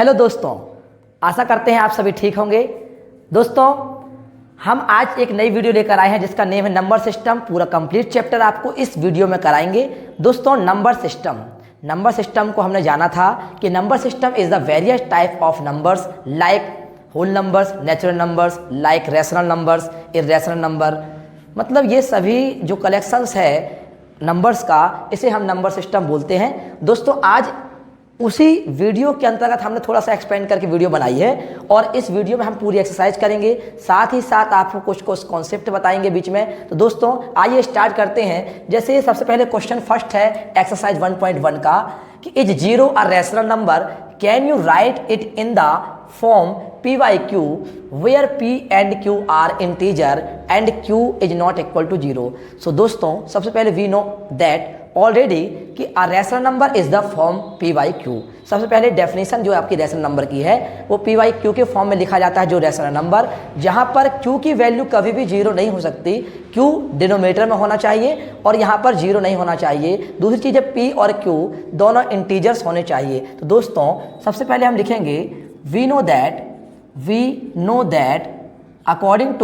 Hello दोस्तों, आशा करते हैं आप सभी ठीक होंगे। दोस्तों, हम आज एक नई वीडियो लेकर आए हैं जिसका नेम है नंबर सिस्टम। पूरा कंप्लीट चैप्टर आपको इस वीडियो में कराएंगे। दोस्तों, नंबर सिस्टम को हमने जाना था कि number system is the various type of numbers like whole numbers, natural numbers, like rational numbers, irrational number. मतलब ये सभी जो कलेक्शंस है नंबर्स का, इसे हम नंबर सिस्टम बोलते हैं। दोस्तों, आज उसी वीडियो के अंतर्गत हमने थोड़ा सा एक्सपेंड करके वीडियो बनाई है और इस वीडियो में हम पूरी एक्सरसाइज करेंगे, साथ ही साथ आपको कुछ कॉन्सेप्ट बताएंगे बीच में। तो दोस्तों, आइए स्टार्ट करते हैं। जैसे सबसे पहले क्वेश्चन फर्स्ट है एक्सरसाइज 1.1 का कि is zero a rational number, can you right it in the form p by q where p and q are integer and q is not equal to 0। सो दोस्तों, सबसे पहले वी नो दैट ऑलरेडी कि a rational number is the form p by q। सबसे पहले definition जो आपकी rational number की है वो p by q के फॉर्म में लिखा जाता है, जो रैशनल नंबर, जहां पर q की वैल्यू कभी भी जीरो नहीं हो सकती। q डिनोमिनेटर में होना चाहिए और यहां पर जीरो नहीं होना चाहिए। दूसरी चीज़ है p और q दोनों इंटीजर्स होने चाहिए। तो दोस्तों, सबसे पहले हम लिखेंगे we know that according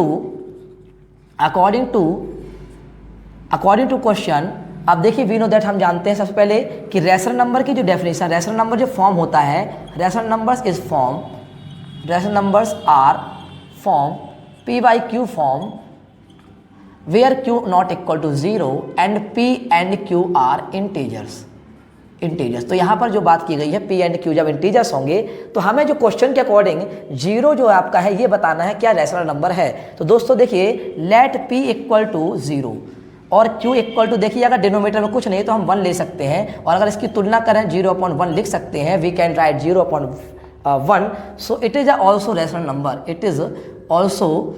to question। अब देखिए, वी नो दैट हम जानते हैं सबसे पहले कि रैशनल नंबर की जो डेफिनेशन, रैशनल नंबर जो फॉर्म होता है, rational numbers are form p by q form where q not equal to 0 and p and q are integers। तो यहाँ पर जो बात की गई है p एंड q जब इंटीजर्स होंगे तो हमें जो क्वेश्चन के अकॉर्डिंग जीरो जो आपका है ये बताना है क्या रैशनल नंबर है। तो दोस्तों देखिए, लेट p इक्वल टू 0 और q इक्वल टू, देखिए अगर डिनोमिनेटर में कुछ नहीं तो हम 1 ले सकते हैं और अगर इसकी तुलना करें 0/1 लिख सकते हैं। We can write 0/1। So it is also rational number, it is also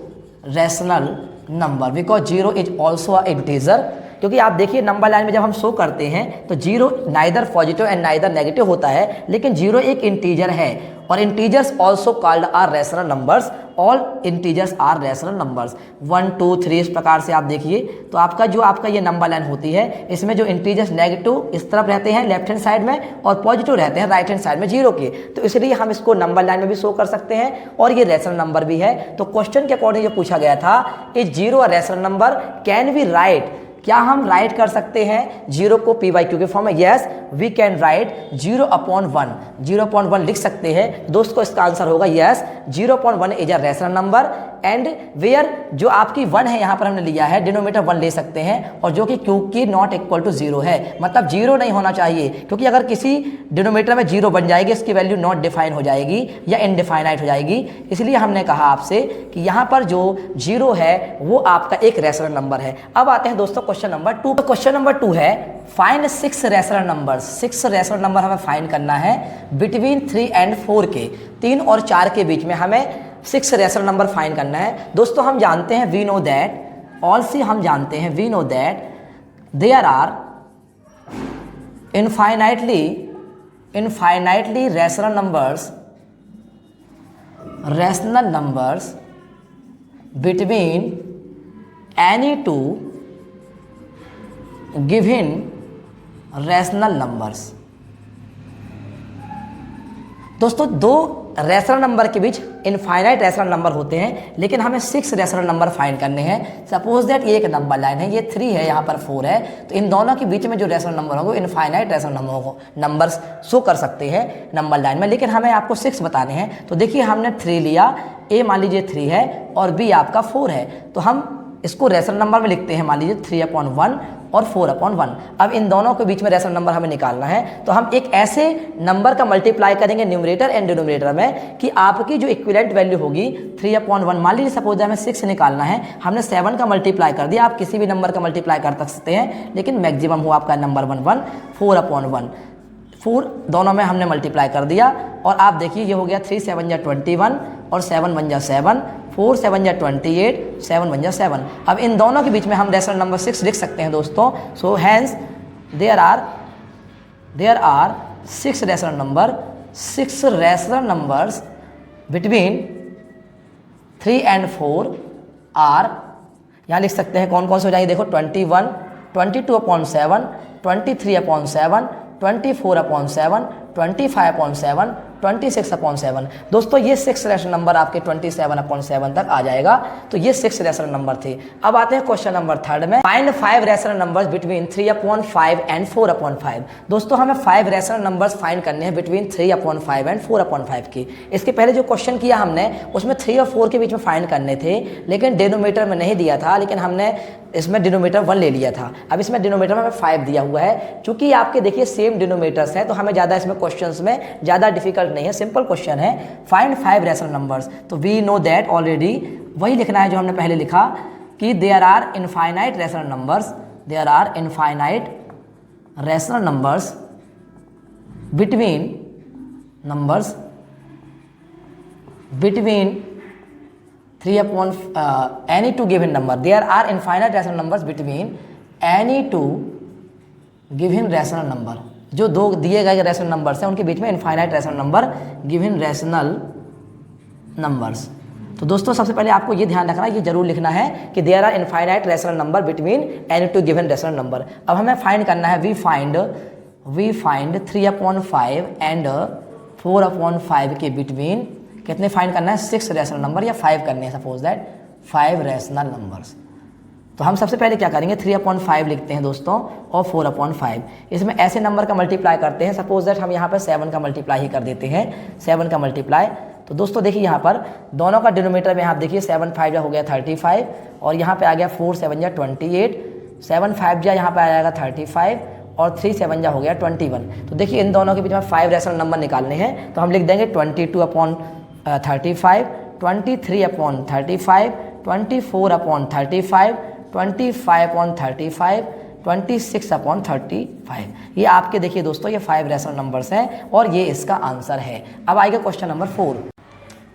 rational number because 0 is also a integer. क्योंकि आप देखिए नंबर लाइन में जब हम शो करते हैं तो zero neither positive and neither negative होता है, लेकिन जीरो एक इंटीजर है और integers also called are rational numbers. All integers are rational numbers. 1 2 3 इस प्रकार से आप देखिए तो आपका ये नंबर लाइन होती है, इसमें जो इंटीजर्स नेगेटिव इस तरफ रहते हैं लेफ्ट हैंड साइड में और पॉजिटिव रहते हैं राइट हैंड साइड में जीरो के। तो इसलिए हम इसको नंबर लाइन में भी शो कर सकते हैं और ये रैशनल नंबर भी है। तो क्वेश्चन के अकॉर्डिंग जो पूछा गया था, is zero a rational number, can we write, क्या हम राइट कर सकते हैं जीरो को p by q के फॉर्म में? यस, वी कैन राइट 0/1 लिख सकते हैं। दोस्तों, इसका आंसर होगा yes, 0/1 is a rational number and where जो आपकी 1 है यहाँ पर हमने लिया है, डिनोमिनेटर 1 ले सकते हैं और जो कि q की नॉट इक्वल टू 0 है, मतलब जीरो नहीं होना चाहिए। क्योंकि अगर किसी डिनोमिनेटर में जीरो बन जाएगी, इसकी वैल्यू नॉट डिफाइन हो जाएगी या इनडिफाइनाइट हो जाएगी। इसलिए हमने कहा आपसे कि यहाँ पर जो जीरो है वो आपका एक रैशनल नंबर है। अब आते हैं दोस्तों क्वेश्चन नंबर 2। क्वेश्चन नंबर 2 है find 6 rational numbers. 6 rational number हमें फाइंड करना है बिटवीन 3 and 4 के, 3 और 4 के बीच में हमें 6 रैशनल नंबर फाइंड करना है। दोस्तों, हम जानते हैं वी नो दैट ऑल्सो, हम जानते हैं we know that there are infinitely rational numbers between any two given rational numbers. दोस्तों, 2 रैशनल नंबर के बीच इनफाइनाइट रैशनल नंबर होते हैं, लेकिन हमें 6 रैशनल नंबर फाइंड करने हैं। सपोज दैट ये एक नंबर लाइन है, ये 3 है, यहाँ पर 4 है, तो इन दोनों के बीच में जो रैशनल नंबर होंगे इनफाइनाइट रैशनल नंबर्स शो कर सकते हैं नंबर लाइन में, लेकिन हमें आपको 6 बताने हैं। तो देखिए, हमने 3 लिया, ए मान लीजिए 3 है और बी आपका 4 है, तो हम इसको रैशनल नंबर में लिखते हैं, मान लीजिए 3/1 और 4/1। अब इन दोनों के बीच में रैशनल नंबर हमें निकालना है, तो हम एक ऐसे नंबर का मल्टीप्लाई करेंगे न्यूमरेटर एंड डिनोमिनेटर में कि आपकी जो इक्विवेलेंट वैल्यू होगी 3/1, मान लीजिए सपोज हमें 6 निकालना है, हमने 7 का मल्टीप्लाई कर दिया। आप किसी भी नंबर का मल्टीप्लाई कर सकते हैं, लेकिन मैक्सिमम हो आपका नंबर 1 4/1। 4 दोनों में हमने मल्टीप्लाई कर दिया और आप देखिए ये हो गया 3 7 जा 21 और 7 1 जा 7, 4 7 जा 28, 7 1 जा 7। अब इन दोनों के बीच में हम रैशनल नंबर 6 लिख सकते हैं दोस्तों। So hence there are 6 rational numbers between 3 and 4 are, यहाँ लिख सकते हैं कौन कौन से हो जाएंगे, देखो 21, 22/7, 23/7, 24/7, 25/7, 26/7। दोस्तों ये 6 रैशनल नंबर आपके 27/7 तक आ जाएगा। तो ये 6 रैशनल नंबर थे। अब आते हैं क्वेश्चन नंबर 3 में, find 5 rational numbers between 3/5 and 4/5। दोस्तों हमें 5 रैशनल नंबर्स फाइंड करने हैं बिटवीन 3/5 एंड 4/5 की। इसके पहले जो क्वेश्चन किया हमने उसमें 3 और 4 के बीच में फाइंड करने थे, लेकिन डिनोमीटर में नहीं दिया था, लेकिन हमने इसमें डिनोमीटर 1 ले लिया था। अब इसमें डिनोमीटर में हमें 5 दिया हुआ है। चूंकि आपके देखिए सेम डिनोमीटर्स हैं तो हमें ज़्यादा इसमें क्वेश्चंस में ज़्यादा डिफिकल्ट नहीं है, सिंपल क्वेश्चन है। फाइंड 5 रैशनल नंबर्स, तो वी नो दैट ऑलरेडी वही लिखना है जो हमने पहले लिखा कि there are infinite rational numbers, there are infinite rational numbers between any two given number. There are infinite rational numbers between any two given rational number. जो दो दिए गए रैशनल नंबर्स हैं उनके बीच में infinite rational number given rational numbers. तो दोस्तों सबसे पहले आपको ये ध्यान रखना है, ये जरूर लिखना है कि there are infinite rational number between any two given rational number. अब हमें फाइंड करना है, वी फाइंड 3/5 एंड 4/5 के बिटवीन कितने फाइंड करना है, 6 रैशनल नंबर या 5 करने हैं, सपोज दैट 5 रैशनल नंबर्स। तो हम सबसे पहले क्या करेंगे, 3/5 लिखते हैं दोस्तों और 4/5। इसमें ऐसे नंबर का मल्टीप्लाई करते हैं, सपोज दैट हम यहाँ पर 7 का मल्टीप्लाई ही कर देते हैं, 7 का मल्टीप्लाई। तो दोस्तों देखिए यहाँ पर दोनों का डिनोमीटर में आप देखिए 7 5 हो गया 35 और यहाँ पे आ गया 4 7 28, 7 5 यहाँ पे आ जाएगा 35 और 3 7 हो गया 21। तो देखिए इन दोनों के बीच में 5 रैशनल नंबर निकालने हैं, तो हम लिख देंगे 22/35, 23/35, 24/35, 25/35, 26/35। ये आपके देखिए दोस्तों ये 5 रैशनल नंबर्स हैं और ये इसका आंसर है। अब आएगा क्वेश्चन नंबर 4।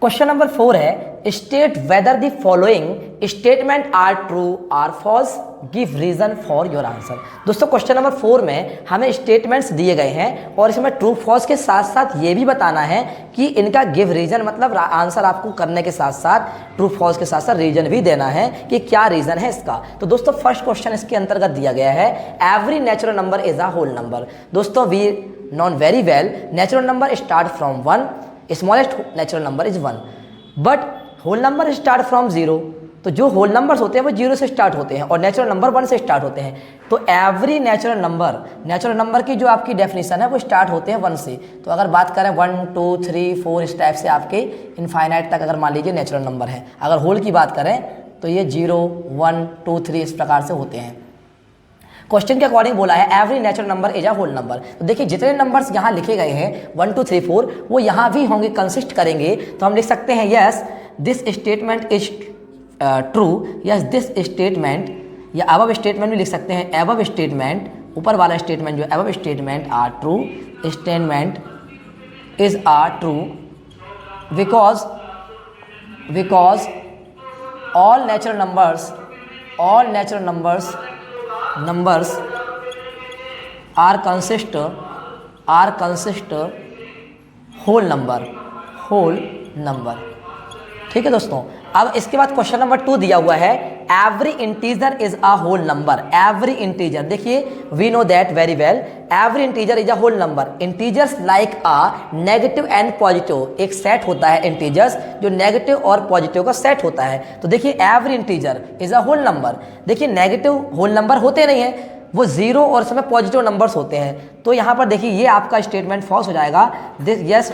क्वेश्चन नंबर 4 है, state whether the following statement are true or false, give reason for your answer. दोस्तों क्वेश्चन नंबर 4 में हमें स्टेटमेंट्स दिए गए हैं और इसमें ट्रू फॉल्स के साथ साथ ये भी बताना है कि इनका गिव रीजन, मतलब आंसर आपको करने के साथ साथ ट्रू फॉल्स के साथ साथ रीजन भी देना है कि क्या रीजन है इसका। तो दोस्तों फर्स्ट क्वेश्चन इसके अंतर्गत दिया गया है, every natural number is a whole number. दोस्तों we known very well natural number start from 1, smallest natural number is 1, but whole number start from 0। तो जो होल नंबर्स होते हैं वो 0 से स्टार्ट होते हैं और नेचुरल नंबर 1 से स्टार्ट होते हैं। तो एवरी नेचुरल नंबर की जो आपकी डेफिनेशन है वो स्टार्ट होते हैं 1 से। तो अगर बात करें 1 2 3 4 इस टाइप से आपके इनफाइनाइट तक अगर मान लीजिए नेचुरल नंबर है। अगर होल की बात करें तो ये 0 1 2 3 इस प्रकार से होते हैं। क्वेश्चन के अकॉर्डिंग बोला है every natural number is a whole number. तो देखिए जितने नंबर्स यहाँ लिखे गए हैं 1 2 3 4 वो यहाँ भी होंगे, कंसिस्ट करेंगे। तो हम लिख सकते हैं yes this statement is true, yes this statement, या अबव स्टेटमेंट भी लिख सकते हैं, अबव स्टेटमेंट, ऊपर वाला स्टेटमेंट जो above statement are true, statement is are true because all natural numbers are consist whole number। ठीक है दोस्तों। अब इसके बाद क्वेश्चन नंबर 2 दिया हुआ है, every integer is a whole number. Every integer, देखिए we know that very well, every integer is a whole number. Integers like a negative and positive, एक सेट होता है इंटीजर्स जो नेगेटिव और पॉजिटिव का सेट होता है। तो देखिए every integer is a whole number. देखिए नेगेटिव होल नंबर होते नहीं है, वो 0 और इसमें पॉजिटिव नंबर्स होते हैं। तो यहाँ पर देखिए ये आपका स्टेटमेंट फॉल्स हो जाएगा। दिस यस,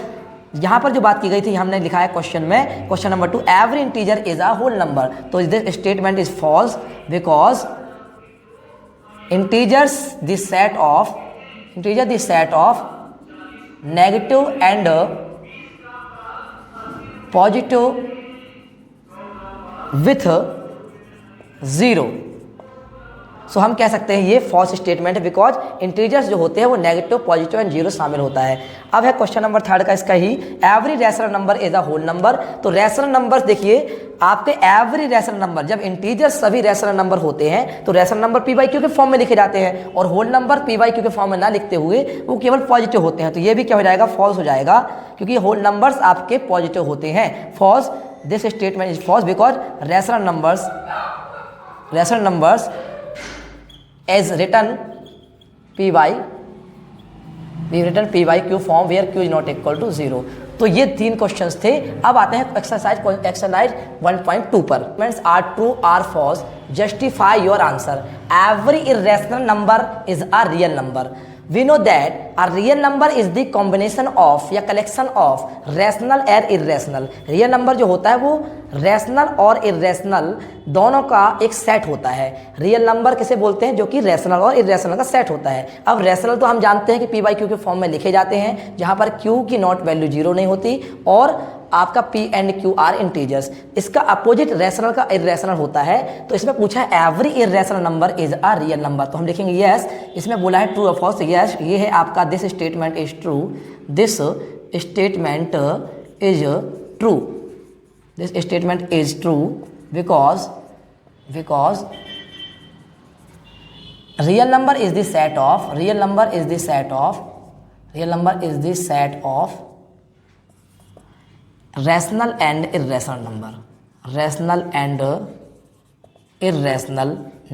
यहाँ पर जो बात की गई थी हमने लिखा है क्वेश्चन में, question number 2, every integer is a whole number. तो this statement is false because integers the set of negative and positive with 0। So हम कह सकते हैं ये फॉल्स स्टेटमेंट है बिकॉज इंटीजर्स जो होते हैं वो नेगेटिव पॉजिटिव एंड 0 शामिल होता है। अब है क्वेश्चन नंबर 3 का इसका ही, every rational number is a whole number. तो रैशनल नंबर्स देखिए आपके एवरी रैशनल नंबर, जब इंटीजर्स सभी रैशनल नंबर होते हैं तो rational number p by q के फॉर्म में लिखे जाते हैं और whole number p by q के फॉर्म में ना लिखते हुए वो केवल पॉजिटिव होते हैं। तो ये भी क्या हो जाएगा, फॉल्स हो जाएगा, क्योंकि होल नंबर्स आपके पॉजिटिव होते हैं। False, this statement is false because rational numbers as written p by we return p by q form where q is not equal to 0। तो ये 3 क्वेश्चंस थे। अब आते हैं एक्सरसाइज 1.2 पर। Means are true or false, justify your answer. Every irrational number is a real number. We know that a real number is the combination of या collection of rational and irrational। real number जो होता है वो rational और irrational दोनों का एक set होता है। रियल नंबर किसे बोलते हैं? जो कि रैशनल और इरेशनल का सेट होता है। अब रैशनल तो हम जानते हैं कि पी बाई क्यू के फॉर्म में लिखे जाते हैं, जहां पर क्यू की नॉट वैल्यू 0 नहीं होती और आपका P and q are integers. इसका अपोजिट रैशनल का इरेशनल होता है। तो इसमें पूछा है every irrational number is a real number, तो हम लिखेंगे यस। इसमें बोला है ट्रू और फॉल्स, यस ये है आपका this statement is true, this statement is true, this statement is true because real number is the set of rational and irrational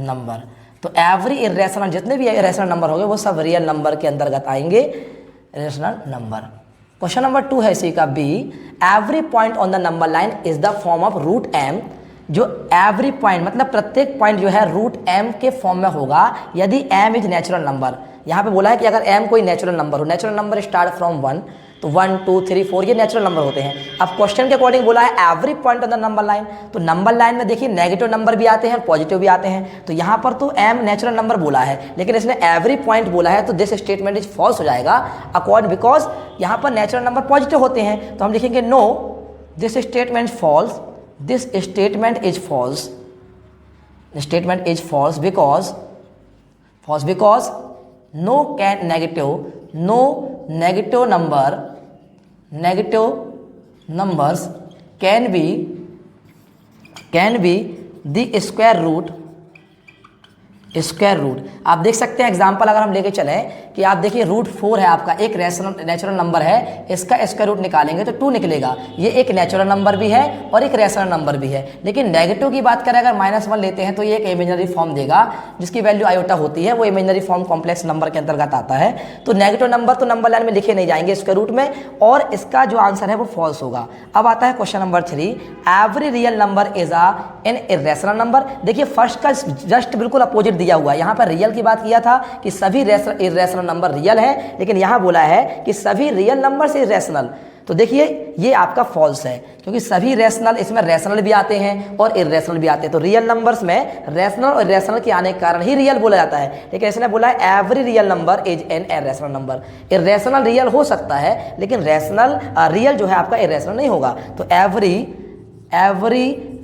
number। तो एवरी इरेशनल, जितने भी इरेशनल नंबर होंगे वो सब रियल नंबर के अंतर्गत आएंगे, इरेशनल नंबर। क्वेश्चन नंबर 2 है इसी का b. Every point on the number line is the form of root m. जो एवरी पॉइंट मतलब प्रत्येक पॉइंट जो है रूट एम के फॉर्म में होगा यदि एम इज नेचुरल नंबर। यहाँ पे बोला है कि अगर एम कोई नेचुरल नंबर हो, नेचुरल नंबर स्टार्ट फ्रॉम 1, तो 1 2 3 4 ये नेचुरल नंबर होते हैं। अब क्वेश्चन के अकॉर्डिंग बोला है every point on the number line, तो नंबर लाइन में देखिए नेगेटिव नंबर भी आते हैं पॉजिटिव भी आते हैं। तो यहाँ पर तो एम नेचुरल नंबर बोला है, लेकिन इसने एवरी पॉइंट बोला है, तो दिस स्टेटमेंट इज फॉल्स हो जाएगा अकॉर्डिंग, बिकॉज यहाँ पर नेचुरल नंबर पॉजिटिव होते हैं। तो हम लिखेंगे no, this statement false, this statement is false, the statement is false because no negative numbers can be the square root। आप देख सकते हैं एग्जाम्पल अगर हम लेके चलें कि आप देखिए रूट 4 है आपका, एक नेचुरल नंबर है, इसका स्क्वायर रूट निकालेंगे तो 2 निकलेगा। ये एक नेचुरल नंबर भी है और एक रैशनल नंबर भी है। लेकिन नेगेटिव की बात करें अगर -1 लेते हैं तो ये एक इमेजिनरी फॉर्म देगा जिसकी वैल्यू आयोटा होती है, वो इमेजिनरी फॉर्म कॉम्प्लेक्स नंबर के अंतर्गत आता है। तो नेगेटिव नंबर तो नंबर लाइन में लिखे नहीं जाएंगे स्क्वायर रूट में, और इसका जो आंसर है वो फॉल्स होगा। अब आता है question number 3। Every real number is an irrational number. देखिए फर्स्ट का जस्ट बिल्कुल अपोजिट दिया हुआ है। यहाँ पर रियल की बात किया था कि सभी इरेशनल नंबर रियल है, लेकिन यहाँ बोला है कि सभी रियल नंबर से इरेशनल। तो देखिए ये आपका फॉल्स है, क्योंकि सभी रैशनल, इसमें रैशनल भी आते हैं और इरेशनल भी आते हैं। तो रियल नंबर्स में रैशनल और इरेशनल के आने के कारण ही रियल बोला जाता है। लेकिन इसने बोला है every real number is an irrational number. Irrational real हो सकता है, लेकिन रैशनल रियल जो है आपका इरेशनल नहीं होगा। तो every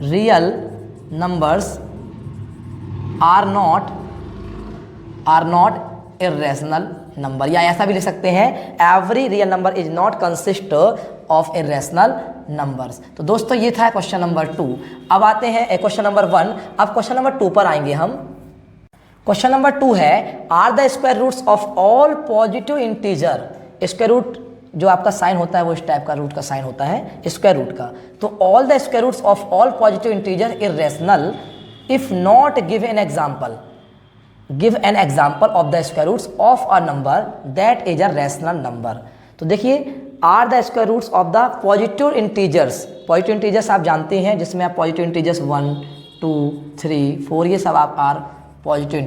real numbers are not irrational number, या ऐसा भी लिख सकते हैं every real number is not consist of irrational numbers. तो दोस्तों ये था क्वेश्चन नंबर 2। अब आते हैं क्वेश्चन नंबर 1। अब क्वेश्चन नंबर 2 पर आएंगे हम। क्वेश्चन नंबर 2 है are the square roots of all positive integer. Square root जो आपका साइन होता है वो इस टाइप का रूट का साइन होता है स्क्वायर रूट का। तो all the square roots of all positive integer irrational if not give an example. Give an example of the square roots of a number that is a rational number। तो देखिए are the square roots of the positive integers। Positive integers आप जानते हैं, जिसमें आप positive integers 1 2 3 4 ये सब आप are positive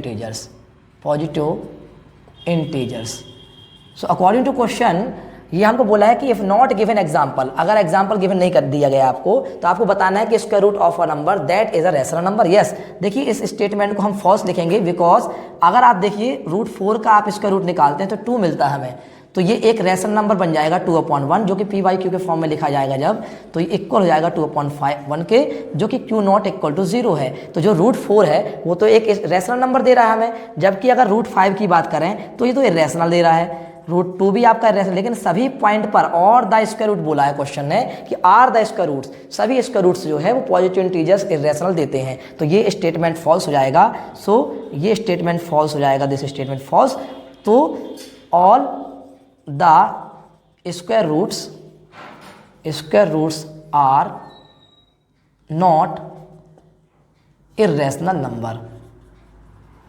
integers. So according to question ये हमको बोला है कि इफ नॉट गिवन एग्जाम्पल, अगर एग्जाम्पल गिवन नहीं कर दिया गया आपको, तो आपको बताना है कि square root of a number that is a rational number. Yes, देखिए इस स्टेटमेंट को हम फॉल्स लिखेंगे, बिकॉज अगर आप देखिए रूट 4 का आप स्क्वायर रूट निकालते हैं तो 2 मिलता है हमें, तो ये एक रैशनल नंबर बन जाएगा 2/1, जो कि पी बाई क्यू के फॉर्म में लिखा जाएगा जब, तो ये इक्वल हो जाएगा 2/1 के, जो कि क्यू नॉट इक्वल टू 0 है। तो जो रूट 4 है वो तो एक रैशनल नंबर दे रहा है हमें, जबकि अगर रूट 5 की बात करें तो ये तो इरेशनल दे रहा है। रूट 2 भी आपका इरेशनल, लेकिन सभी पॉइंट पर और द स्क्वायर रूट बोला है क्वेश्चन ने कि आर द स्क्वायर रूट्स, सभी स्क्वायर रूट्स जो है वो पॉजिटिव इंटीजर्स इरेशनल देते हैं। तो ये स्टेटमेंट फॉल्स हो जाएगा। सो ये स्टेटमेंट फॉल्स हो जाएगा, दिस स्टेटमेंट फॉल्स। तो all the square roots are not irrational number.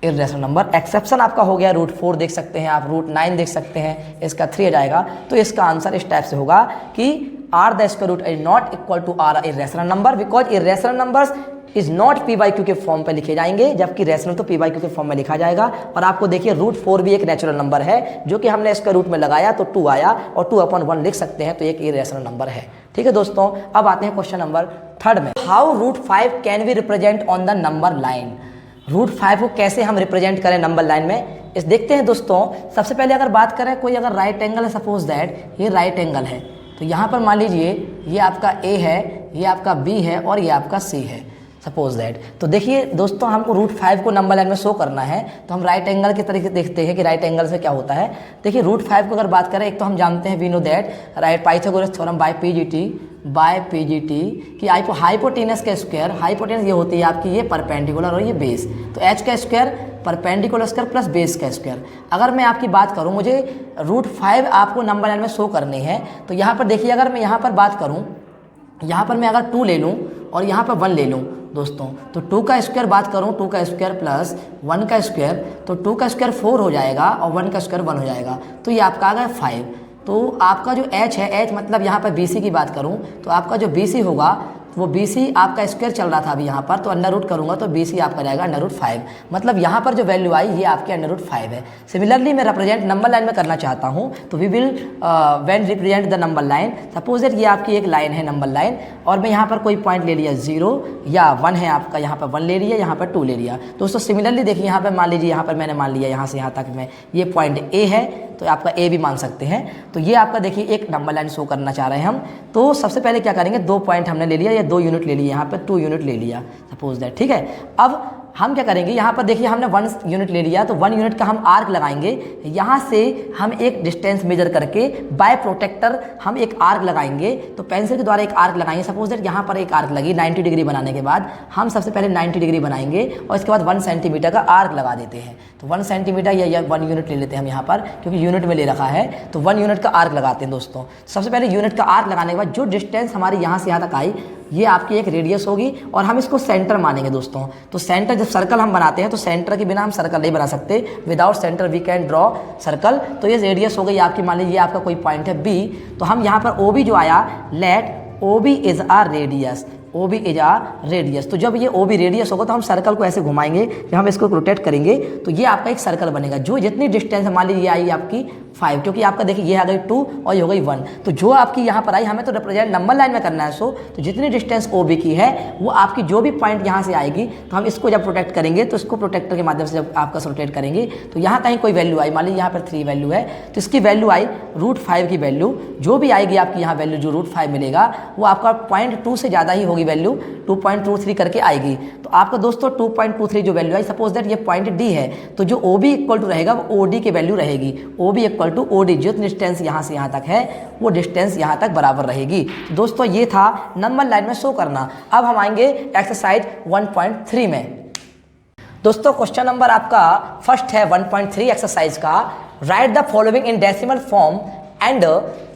Irrational number. Exception आपका हो गया √4 देख सकते हैं आप, √9 देख सकते हैं, इसका 3 आ जाएगा। तो इसका आंसर इस टाइप से होगा कि are the square root is not equal to are irrational number, because irrational numbers is not p/q के फॉर्म पे लिखे जाएंगे, जबकि रेशनल तो p/q के फॉर्म में लिखा जाएगा। और आपको देखिए √4 भी एक नेचुरल नंबर है, जो कि हमने इसका रूट में लगाया तो 2 आया, और 2/1 लिख सकते हैं, तो एक इर्रेशनल नंबर है। ठीक है दोस्तों, अब आते हैं क्वेश्चन नंबर 3 में। How √5 can be represent on the number line. √5 को कैसे हम रिप्रेजेंट करें नंबर लाइन में, इस देखते हैं दोस्तों। सबसे पहले अगर बात करें, कोई अगर राइट एंगल है, सपोज दैट ये राइट एंगल है, तो यहाँ पर मान लीजिए ये आपका A है, ये आपका B है और ये आपका C है, सपोज दैट। तो देखिए दोस्तों, हमको √5 को नंबर लाइन में शो करना है, तो हम राइट एंगल के तरीके से देखते हैं कि राइट एंगल से क्या होता है। देखिए √5 को अगर बात करें, एक तो हम जानते हैं we know that right Pythagoras theorem by PGT कि हाइपोटेनस का स्क्वायर, हाइपोटेनस ये होती है आपकी ये परपेंडिकुलर और ये बेस, तो h का square perpendicular square plus base का स्क्वायर। अगर मैं आपकी बात करूं, मुझे √5 आपको नंबर लाइन में शो करनी है, तो यहाँ पर देखिए, अगर मैं यहाँ पर बात करूँ, यहाँ पर मैं अगर 2 ले लूँ और यहाँ पर 1 ले लूँ दोस्तों, तो 2 का स्क्वायर बात करूँ, 2 का स्क्वायर प्लस 1 का स्क्वायर, तो 2 का स्क्वायर 4 हो जाएगा और 1 का स्क्वायर 1 हो जाएगा, तो ये आपका आ गया 5। तो आपका जो h है, h मतलब यहाँ पर BC की बात करूँ, तो आपका जो BC होगा वो BC आपका स्क्वायर चल रहा था अभी यहाँ पर, तो अंडर रूट करूँगा तो BC आपका जाएगा √5। मतलब यहाँ पर जो वैल्यू आई ये आपके √5 है। सिमिलरली मैं रिप्रेजेंट नंबर लाइन में करना चाहता हूँ, तो we will when represent the number line, suppose that ये आपकी एक लाइन है नंबर लाइन, और मैं यहाँ पर कोई पॉइंट ले लिया 0 या 1 है आपका, यहाँ पर 1 ले लिया, यहाँ पर 2 ले लिया दोस्तों। सिमिलरली देखिए, यहाँ पर मान लीजिए, यहाँ पर मैंने मान लिया यहाँ से यहाँ तक में ये पॉइंट A है, तो आपका A भी मान सकते हैं। तो ये आपका देखिए एक नंबर लाइन शो करना चाह रहे हैं हम, तो सबसे पहले क्या करेंगे, 2 पॉइंट हमने ले लिया या 2 यूनिट ले लिया, यहाँ पे 2 यूनिट ले लिया सपोज दैट। ठीक है, अब हम क्या करेंगे, यहाँ पर देखिए हमने 1 यूनिट ले लिया, तो 1 यूनिट का हम आर्क लगाएंगे। यहाँ से हम एक डिस्टेंस मेजर करके बाय प्रोटेक्टर हम एक आर्क लगाएंगे, तो पेंसिल के द्वारा एक आर्क लगाएंगे। सपोज दैट यहाँ पर एक आर्क लगी 90 डिग्री बनाने के बाद, हम सबसे पहले 90 डिग्री बनाएंगे और इसके बाद 1 सेंटीमीटर का आर्क लगा देते हैं। तो 1 सेंटीमीटर या 1 यूनिट ले लेते हैं हम यहाँ पर, क्योंकि यूनिट में ले रखा है, तो 1 यूनिट का आर्क लगाते हैं दोस्तों। सबसे पहले यूनिट का आर्क लगाने के बाद जो डिस्टेंस हमारी यहाँ से यहाँ तक आई, ये आपकी एक रेडियस होगी, और हम इसको सेंटर मानेंगे दोस्तों। तो सेंटर, जब सर्कल हम बनाते हैं तो सेंटर के बिना हम सर्कल नहीं बना सकते, without centre we can draw circle. तो ये रेडियस हो गई आपकी, मान लीजिए आपका कोई पॉइंट है B, तो हम यहाँ पर OB जो आया, let OB is a radius, OB is a radius. तो जब ये OB रेडियस होगा तो हम सर्कल को ऐसे घुमाएंगे, जब हम इसको रोटेट करेंगे तो ये आपका एक सर्कल बनेगा। जो जितनी डिस्टेंस मान लीजिए ये आई आपकी 5, क्योंकि आपका देखिए ये आ गई 2 और ये हो गई 1, तो जो आपकी यहाँ पर आई, हमें तो रिप्रेजेंट नंबर लाइन में करना है। सो तो जितनी डिस्टेंस OB की है, वो आपकी जो भी पॉइंट यहाँ से आएगी, तो हम इसको जब प्रोटेक्ट करेंगे, तो इसको प्रोटेक्टर के माध्यम से जब आपका रोटेट करेंगे, तो यहाँ कहीं कोई वैल्यू आई, मान लीजिए यहाँ पर 3 वैल्यू है, तो इसकी वैल्यू आई √5 की वैल्यू, जो भी आएगी आपकी यहाँ वैल्यू जो √5 मिलेगा, वो आपका 0.2 से ज़्यादा ही होगी वैल्यू, 2.23 करके आएगी। तो आपका दोस्तों 2.23 जो वैल्यू आई, सपोज दैट ये पॉइंट D है, तो जो OB इक्वल टू रहेगा वो OD की वैल्यू रहेगी। OB इक्वल टू OD, जो डिस्टेंस यहाँ से यहाँ तक है वो डिस्टेंस यहाँ तक बराबर रहेगी। दोस्तों ये था नंबर लाइन में शो करना। अब हम आएंगे एक्सरसाइज 1.3 में। दोस्तों क्वेश्चन नंबर आपका फर्स्ट है 1.3 एक्सरसाइज का। Right the following in decimal form and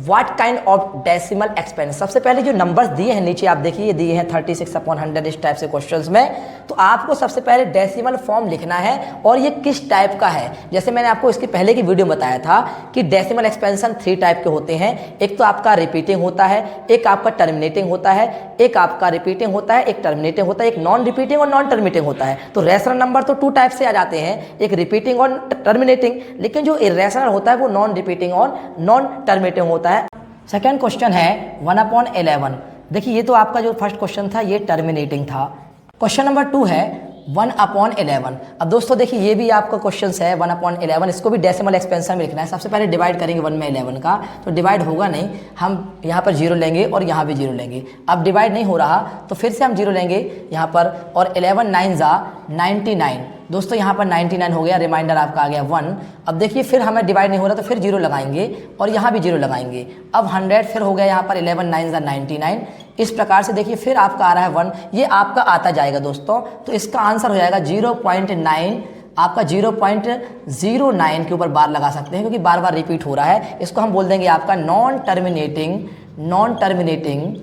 what kind of decimal expansion. सबसे पहले जो नंबर्स दिए हैं नीचे आप देखिए, ये दिए हैं 36/100 इस टाइप से क्वेश्चंस में, तो आपको सबसे पहले डेसिमल फॉर्म लिखना है और ये किस टाइप का है। जैसे मैंने आपको इसके पहले की वीडियो में बताया था कि डेसिमल एक्सपेंशन 3 टाइप के होते हैं। एक तो आपका रिपीटिंग होता है, एक आपका टर्मिनेटिंग होता है, एक आपका रिपीटिंग होता है, एक टर्मिनेटिंग होता है, एक नॉन रिपीटिंग और नॉन टर्मिनेटिंग होता है। तो रेशनल नंबर तो 2 टाइप से आ जाते हैं, एक रिपीटिंग और टर्मिनेटिंग, लेकिन जो इर्रेशनल होता है वो नॉन रिपीटिंग और नॉन टर्मिनेटिंग होता है। सेकेंड क्वेश्चन है 1/11। देखिए ये तो आपका जो फर्स्ट क्वेश्चन था ये टर्मिनेटिंग था। क्वेश्चन नंबर 2 है 1/11। अब दोस्तों देखिए ये भी आपका क्वेश्चन है 1/11, इसको भी डेसिमल एक्सपेंशन में लिखना है। सबसे पहले डिवाइड करेंगे 1 में 11 का, तो डिवाइड होगा नहीं, हम यहाँ पर 0 लेंगे और यहाँ भी 0 लेंगे। अब डिवाइड नहीं हो रहा तो फिर से हम 0 लेंगे यहाँ पर, और 11 9 जा 99। दोस्तों यहाँ पर 99 हो गया, रिमाइंडर आपका आ गया 1। अब देखिए फिर हमें डिवाइड नहीं हो रहा तो फिर 0 लगाएंगे और यहाँ भी 0 लगाएंगे। अब 100 फिर हो गया यहाँ पर 11 9 जा 99। इस प्रकार से देखिए फिर आपका आ रहा है 1, ये आपका आता जाएगा दोस्तों। तो इसका आंसर हो जाएगा 0.9, आपका 0.09 के ऊपर बार लगा सकते हैं, क्योंकि बार बार रिपीट हो रहा है। इसको हम बोल देंगे आपका नॉन टर्मिनेटिंग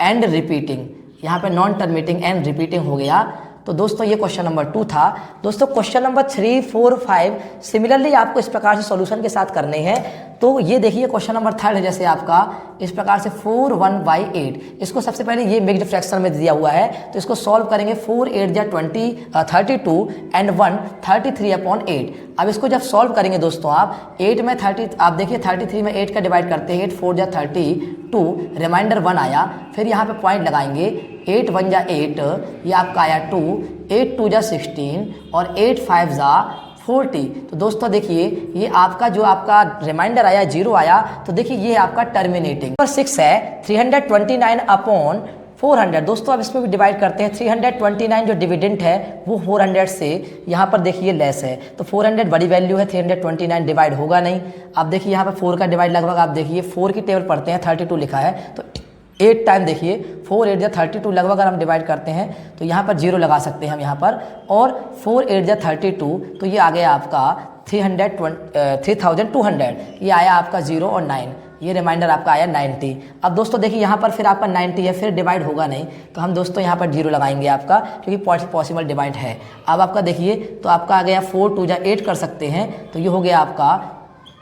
एंड रिपीटिंग। यहाँ पे नॉन टर्मिनेटिंग एंड रिपीटिंग हो गया। तो दोस्तों ये क्वेश्चन नंबर 2 था। दोस्तों क्वेश्चन नंबर 3, 4, 5 सिमिलरली आपको इस प्रकार से सॉल्यूशन के साथ करने हैं। तो ये देखिए क्वेश्चन नंबर 3 है, जैसे आपका इस प्रकार से 4 1/8, इसको सबसे पहले ये मिक्स्ड फ्रैक्शन में दिया हुआ है, तो इसको सॉल्व करेंगे। 4 8 जा 32 एंड 1 33/8। अब इसको जब सॉल्व करेंगे दोस्तों आप 8 में 30, आप देखिए 33 में 8 का डिवाइड करते हैं, 8 4 जा 32, रिमाइंडर 1 आया। फिर यहाँ पे पॉइंट लगाएंगे, 8 1 जा 8, ये आपका आया 2, 8 2 जा 16 और 8 5 जा 40। तो दोस्तों देखिए ये आपका जो आपका रिमाइंडर आया 0 आया, तो देखिए ये आपका टर्मिनेटिंग। नंबर 6 है 329/400। दोस्तों अब इसमें भी डिवाइड करते हैं। 329 जो डिविडेंट है वो 400 से यहाँ पर देखिए लेस है, तो 400 बड़ी वैल्यू है, 329 डिवाइड होगा नहीं। अब देखिए यहाँ पर 4 का डिवाइड लगभग आप देखिए 4 की टेबल पढ़ते हैं, 32 लिखा है, तो 8 टाइम देखिए 4 8 जा 32 लगभग अगर हम डिवाइड करते हैं तो यहाँ पर 0 लगा सकते हैं हम यहाँ पर, और 4 8 जा 32, तो ये आ गया आपका 3200, ये आया आपका 0 और 9, ये रिमाइंडर आपका आया 90। अब दोस्तों देखिए यहाँ पर फिर आपका 90 है, फिर डिवाइड होगा नहीं, तो हम दोस्तों यहाँ पर 0 लगाएंगे आपका, क्योंकि पॉसिबल डिवाइड है। अब आपका देखिए तो आपका आ गया 4 2 जा 8 कर सकते हैं, तो ये हो गया आपका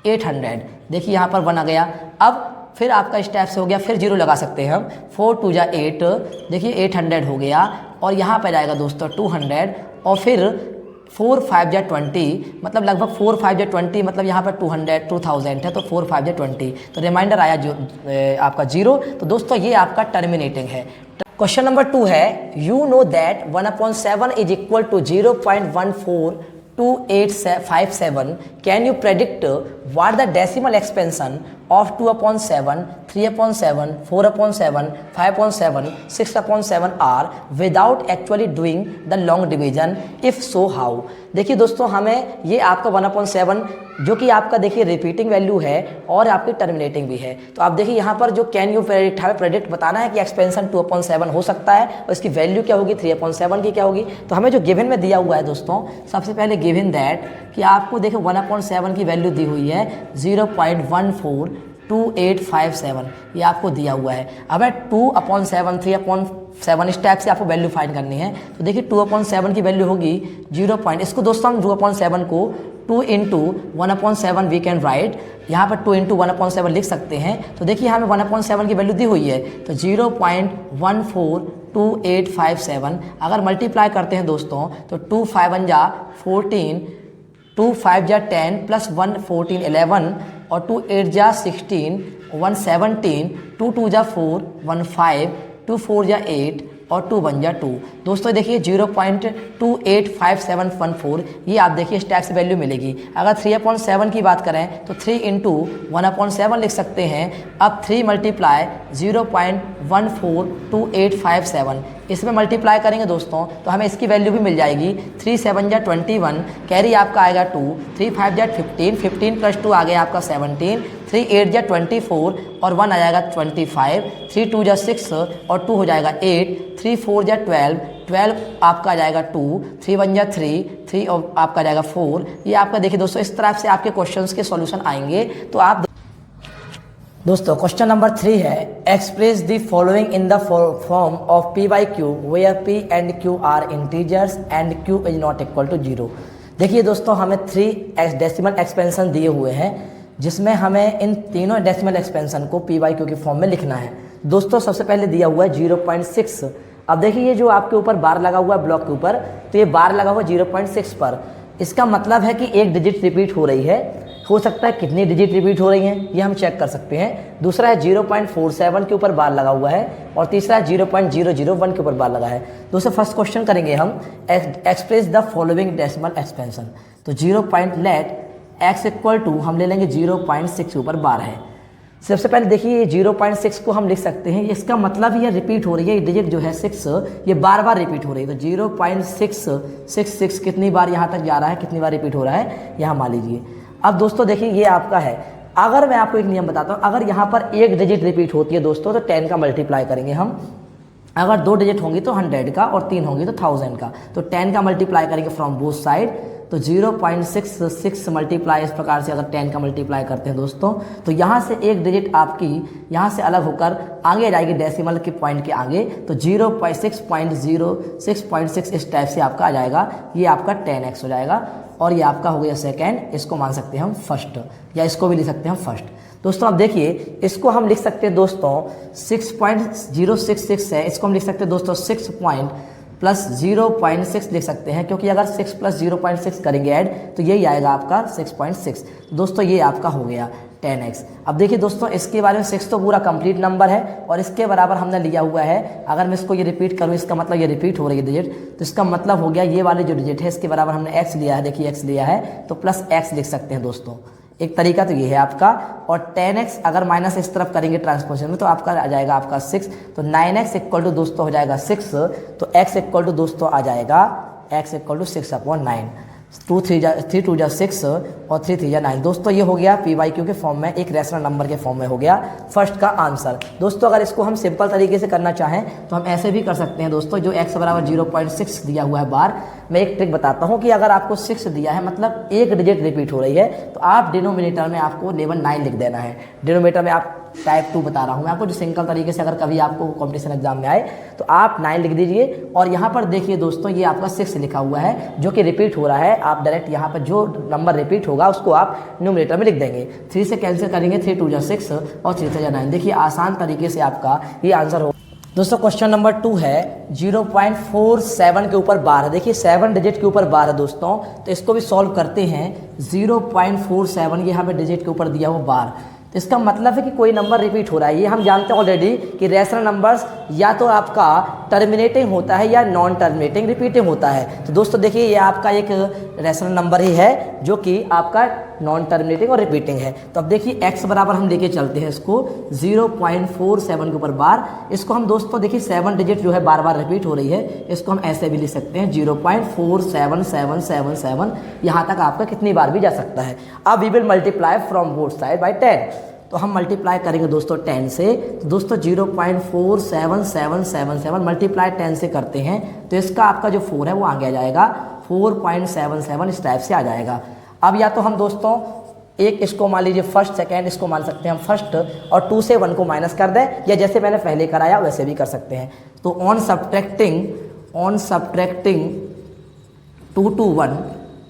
800। देखिए यहाँ पर 1 आ गया। अब फिर आपका इस टाइप से हो गया, फिर 0 लगा सकते हैं हम, 4 2 जा 8, देखिए 800 हो गया, और यहाँ पर जाएगा दोस्तों 200, और फिर 4 5 जा 20, मतलब लगभग 4 5 जा 20, मतलब यहाँ पर 2000 है, तो 4 5 जा 20, तो रिमाइंडर आया जो आपका 0। तो दोस्तों ये आपका टर्मिनेटिंग है। क्वेश्चन नंबर 2 है, you know that 1/7 is equal to 0.142857, can you predict what the decimal expansion of 2/7, 3/7, 4/7, 5/7, 6/7 are without actually doing the long division, if so how। देखिए दोस्तों हमें ये आपका 1/7 जो कि आपका देखिए रिपीटिंग वैल्यू है और आपकी टर्मिनेटिंग भी है, तो आप देखिए यहाँ पर जो कैन यू प्रेडिक्ट, हमें प्रेडिक्ट बताना है कि एक्सपेंशन 2/7 हो सकता है और इसकी वैल्यू क्या होगी, 3/7 की क्या होगी। तो हमें जो गिवन में दिया हुआ है दोस्तों, सबसे पहले गिवन दैट कि आपको देखिए 1/7 की वैल्यू दी हुई है 0.142857, ये आपको दिया हुआ है। अब 2/7 3/7 इस टाइप से आपको वैल्यू फाइंड करनी है, तो देखिए 2/7 की वैल्यू होगी 0. इसको दोस्तों हम 2/7 को 2 × 1/7 वी कैन राइट, यहाँ पर 2 × 1/7 लिख सकते हैं। तो देखिए हमें 1/7 की वैल्यू दी हुई है, तो 0.142857 अगर मल्टीप्लाई करते हैं दोस्तों, तो 2 5 1 जा 14, 2 5 जा 10 प्लस 1 14 11, और 2 8 जा 16, 1 17, 2 2 जा 4 1 5, 2 4 जा 8 और 2 1 जा 2। दोस्तों देखिए 0.285714, ये आप देखिए इस टाइप से वैल्यू मिलेगी। अगर 3/7 की बात करें तो 3 × 1/7 लिख सकते हैं। अब 3 मल्टीप्लाई 0.142857, इसमें मल्टीप्लाई करेंगे दोस्तों तो हमें इसकी वैल्यू भी मिल जाएगी। 3 7 जा 21, कैरी आपका आएगा 2, 3 5 जा 15, 15 + 2 आ गया आपका 17, 3 8 जा 24 और 1 आ जाएगा 25, 3 2 जा 6 और 2 हो जाएगा 8, 3 4 जा 12, 12 आपका आ जाएगा 2, 3 1 जा 3, 3 और आपका आ जाएगा 4। ये आपका देखिए दोस्तों इस तरह से आपके क्वेश्चंस के सॉल्यूशन आएंगे। तो आप दोस्तों क्वेश्चन नंबर 3 है, express the following in the form of p/q where p and q are integers and q is not equal to 0। देखिए दोस्तों हमें 3 डेसिमल एक्सपेंशन दिए हुए हैं, जिसमें हमें इन तीनों डेसिमल एक्सपेंशन को p/q के फॉर्म में लिखना है। दोस्तों सबसे पहले दिया हुआ है 0.6। अब देखिए ये जो आपके ऊपर बार लगा हुआ है ब्लॉक के ऊपर, तो ये बार लगा हुआ 0.6 पर, इसका मतलब है कि एक डिजिट रिपीट हो रही है। हो सकता है कितनी डिजिट रिपीट हो रही हैं ये हम चेक कर सकते हैं। दूसरा है 0.47 के ऊपर बार लगा हुआ है, और तीसरा है 0.001 के ऊपर बार लगा है। दोस्तों फर्स्ट क्वेश्चन करेंगे हम, express the following decimal expansion. तो 0. लेट x इक्वल टू हम ले लेंगे 0.6 के ऊपर बार है। सबसे पहले देखिए ये 0.6 को हम लिख सकते हैं, इसका मतलब ये रिपीट हो रही है, ये डिजिट जो है 6 ये बार बार रिपीट हो रही है। तो 0.666 कितनी बार यहाँ तक जा रहा है, कितनी बार रिपीट हो रहा है यहाँ मान लीजिए। अब दोस्तों देखिए ये आपका है, अगर मैं आपको एक नियम बताता हूँ, अगर यहाँ पर एक डिजिट रिपीट होती है दोस्तों तो 10 का मल्टीप्लाई करेंगे हम, अगर 2 डिजिट होंगी तो 100 का और 3 होंगी तो 1000 का। तो 10 का मल्टीप्लाई करेंगे फ्रॉम बोथ साइड, तो 0.66 मल्टीप्लाई इस प्रकार से अगर 10 का मल्टीप्लाई करते हैं दोस्तों, तो यहाँ से एक डिजिट आपकी यहाँ से अलग होकर आगे जाएगी डेसिमल के पॉइंट के आगे, तो 0.6.06.6 इस टाइप से आपका आ जाएगा। ये आपका 10x हो जाएगा और ये आपका हो गया सेकेंड। इसको मान सकते हैं हम फर्स्ट, या इसको भी लिख सकते हैं हम फर्स्ट। दोस्तों अब देखिए, इसको हम लिख सकते हैं दोस्तों 6.066 है, इसको हम लिख सकते हैं दोस्तों 6 पॉइंट प्लस 0.6 लिख सकते हैं, क्योंकि अगर 6 प्लस 0.6 करेंगे ऐड तो यही आएगा आपका 6.6। दोस्तों ये आपका हो गया 10x। अब देखिए दोस्तों, इसके बारे में 6 तो पूरा कंप्लीट नंबर है और इसके बराबर हमने लिया हुआ है। अगर मैं इसको ये रिपीट करूँ, इसका मतलब ये रिपीट हो रही है डिजिट, तो इसका मतलब हो गया ये वाली जो डिजिट है इसके बराबर हमने x लिया है। देखिए x लिया है तो प्लस x लिख सकते हैं दोस्तों। एक तरीका तो ये है आपका। और 10x अगर माइनस इस तरफ करेंगे ट्रांसपोजिशन में तो आपका आ जाएगा आपका 6, तो 9x इक्वल टू दोस्तों हो जाएगा 6, तो x इक्वल टू दोस्तों आ जाएगा x इक्वल टू 6/9। 2 3 2 6 और 3 3 9। दोस्तों ये हो गया PYQ के फॉर्म में, एक रेशनल नंबर के फॉर्म में हो गया फर्स्ट का आंसर। दोस्तों अगर इसको हम सिंपल तरीके से करना चाहें तो हम ऐसे भी कर सकते हैं दोस्तों। जो x बराबर 0.6 दिया हुआ है बार, मैं एक ट्रिक बताता हूं कि अगर आपको 6 दिया है मतलब एक डिजिट रिपीट हो रही है, तो आप डिनोमिनेटर में आपको लेवल 9 लिख देना है। डिनोमिनेटर में आप टाइप 2 बता रहा हूँ मैं आपको, जो सिंपल तरीके से अगर कभी आपको कॉम्पिटिशन एग्जाम में आए तो आप 9 लिख दीजिए। और यहाँ पर देखिए दोस्तों, ये आपका 6 लिखा हुआ है जो कि रिपीट हो रहा है। आप डायरेक्ट यहाँ पर जो नंबर रिपीट होगा उसको आप न्यूमरेटर में लिख देंगे। 3 से कैंसिल करेंगे, 3 2 6 और 3 3 9। देखिए आसान तरीके से आपका ये आंसर हो। दोस्तों क्वेश्चन नंबर 2 है 0.47 के ऊपर बार है। देखिए 7 डिजिट के ऊपर बार है दोस्तों, तो इसको भी सॉल्व करते हैं। 0.47 यहाँ पे डिजिट के ऊपर दिया हुआ बार, तो इसका मतलब है कि कोई नंबर रिपीट हो रहा है। ये हम जानते हैं ऑलरेडी कि रेशनल नंबर्स या तो आपका टर्मिनेटिंग होता है या नॉन टर्मिनेटिंग रिपीटिंग होता है। तो दोस्तों देखिए, ये आपका एक रेशनल नंबर ही है जो कि आपका नॉन टर्मिनेटिंग और रिपीटिंग है। तो अब देखिए x बराबर हम लेके चलते हैं इसको 0.47 के ऊपर बार। इसको हम दोस्तों देखिए 7 डिजिट जो है बार बार रिपीट हो रही है, इसको हम ऐसे भी लिख सकते हैं 0.47777। यहाँ तक आपका कितनी बार भी जा सकता है। अब we will multiply from both side by 10, तो हम मल्टीप्लाई करेंगे दोस्तों 10 से। तो दोस्तों 0.47777 मल्टीप्लाई 10 से करते हैं तो इसका आपका जो 4 है वो आगे आ जाएगा 4.77 इस टाइप से आ जाएगा। अब या तो हम दोस्तों एक इसको मान लीजिए फर्स्ट, सेकेंड इसको मान सकते हैं हम फर्स्ट, और 2 से 1 को माइनस कर दें, या जैसे मैंने पहले कराया वैसे भी कर सकते हैं। तो ऑन सब्ट्रैक्टिंग 2 to 1,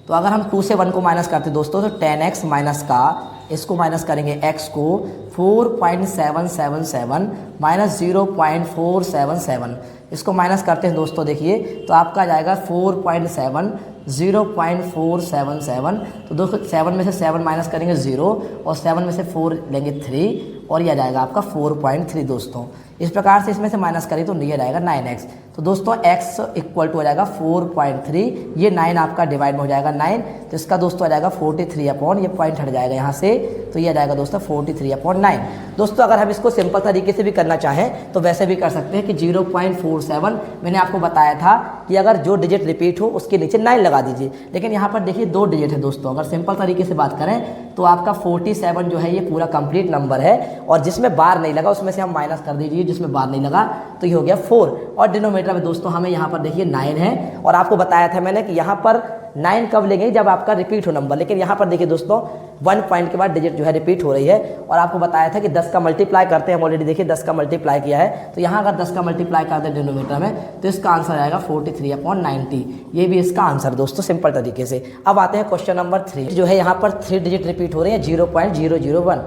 तो अगर हम 2 से 1 को माइनस करते दोस्तों तो 10x माइनस का इसको माइनस करेंगे x को 4.777 माइनस 0.477, इसको माइनस करते हैं दोस्तों देखिए तो आपका आ जाएगा 0.477। तो दोस्तों 7 में से 7 माइनस करेंगे 0 और 7 में से 4 लेंगे 3 और यह आ जाएगा आपका 4.3 दोस्तों। इस प्रकार से इसमें से माइनस करें तो नहीं आ जाएगा 9x। तो दोस्तों x इक्वल टू हो जाएगा 4.3, ये 9 आपका डिवाइड में हो जाएगा 9, तो इसका दोस्तों आ जाएगा 43 ये पॉइंट हट जाएगा यहाँ से, तो ये आ जाएगा दोस्तों 43/9। दोस्तों अगर हम इसको सिंपल तरीके से भी करना चाहें तो वैसे भी कर सकते हैं कि 0.47 मैंने आपको बताया था कि अगर जो डिजिट रिपीट हो उसके नीचे 9 लगा दीजिए, लेकिन यहाँ पर देखिए 2 डिजिट है दोस्तों। अगर सिंपल तरीके से बात करें तो आपका 47 जो है ये पूरा कंप्लीट नंबर है, और जिसमें बार नहीं लगा उसमें से हम माइनस कर दीजिए, जिसमें बार नहीं लगा तो ये हो गया 4। और डिनोमिनेटर में दोस्तों हमें यहाँ पर देखिए 9 है, और आपको बताया था मैंने कि यहाँ पर 9 कब लेंगे जब आपका रिपीट हो नंबर, लेकिन यहाँ पर देखिए दोस्तों 1 पॉइंट के बाद डिजिट जो है रिपीट हो रही है। और आपको बताया था कि 10 का मल्टीप्लाई करते हैं, हम ऑलरेडी देखिए 10 का मल्टीप्लाई किया है, तो यहाँ अगर 10 का मल्टीप्लाई करते हैं डिनोमिनेटर में तो इसका आंसर आएगा 43/90। ये भी इसका आंसर दोस्तों सिंपल तरीके से। अब आते हैं क्वेश्चन नंबर 3, जो है यहाँ पर 3 डिजिट रिपीट हो रही है 0.001।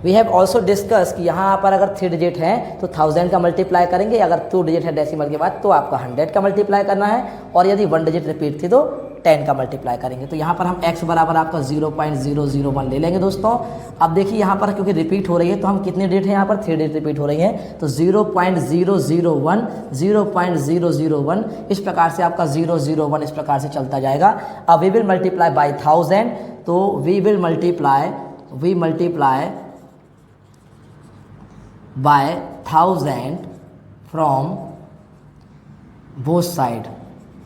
वी हैव ऑल्सो डिस्कस कि यहाँ पर अगर 3 डिजिट है तो 1000 का मल्टीप्लाई करेंगे, अगर 2 डिजिट है डेसिमल के बाद तो आपका 100 का मल्टीप्लाई करना है, और यदि 1 डिजिट रिपीट थी तो 10 का मल्टीप्लाई करेंगे। तो यहाँ पर हम x बराबर आपका 0.001 ले लेंगे दोस्तों। अब देखिए यहाँ पर क्योंकि रिपीट हो रही है तो हम कितने डिजिट हैं, यहाँ पर 3 डिजिट रिपीट हो रही हैं, तो 0.001 इस प्रकार से आपका 001 इस प्रकार से चलता जाएगा। अब वी विल मल्टीप्लाई बाई 1000, तो we multiply by 1000 from both side.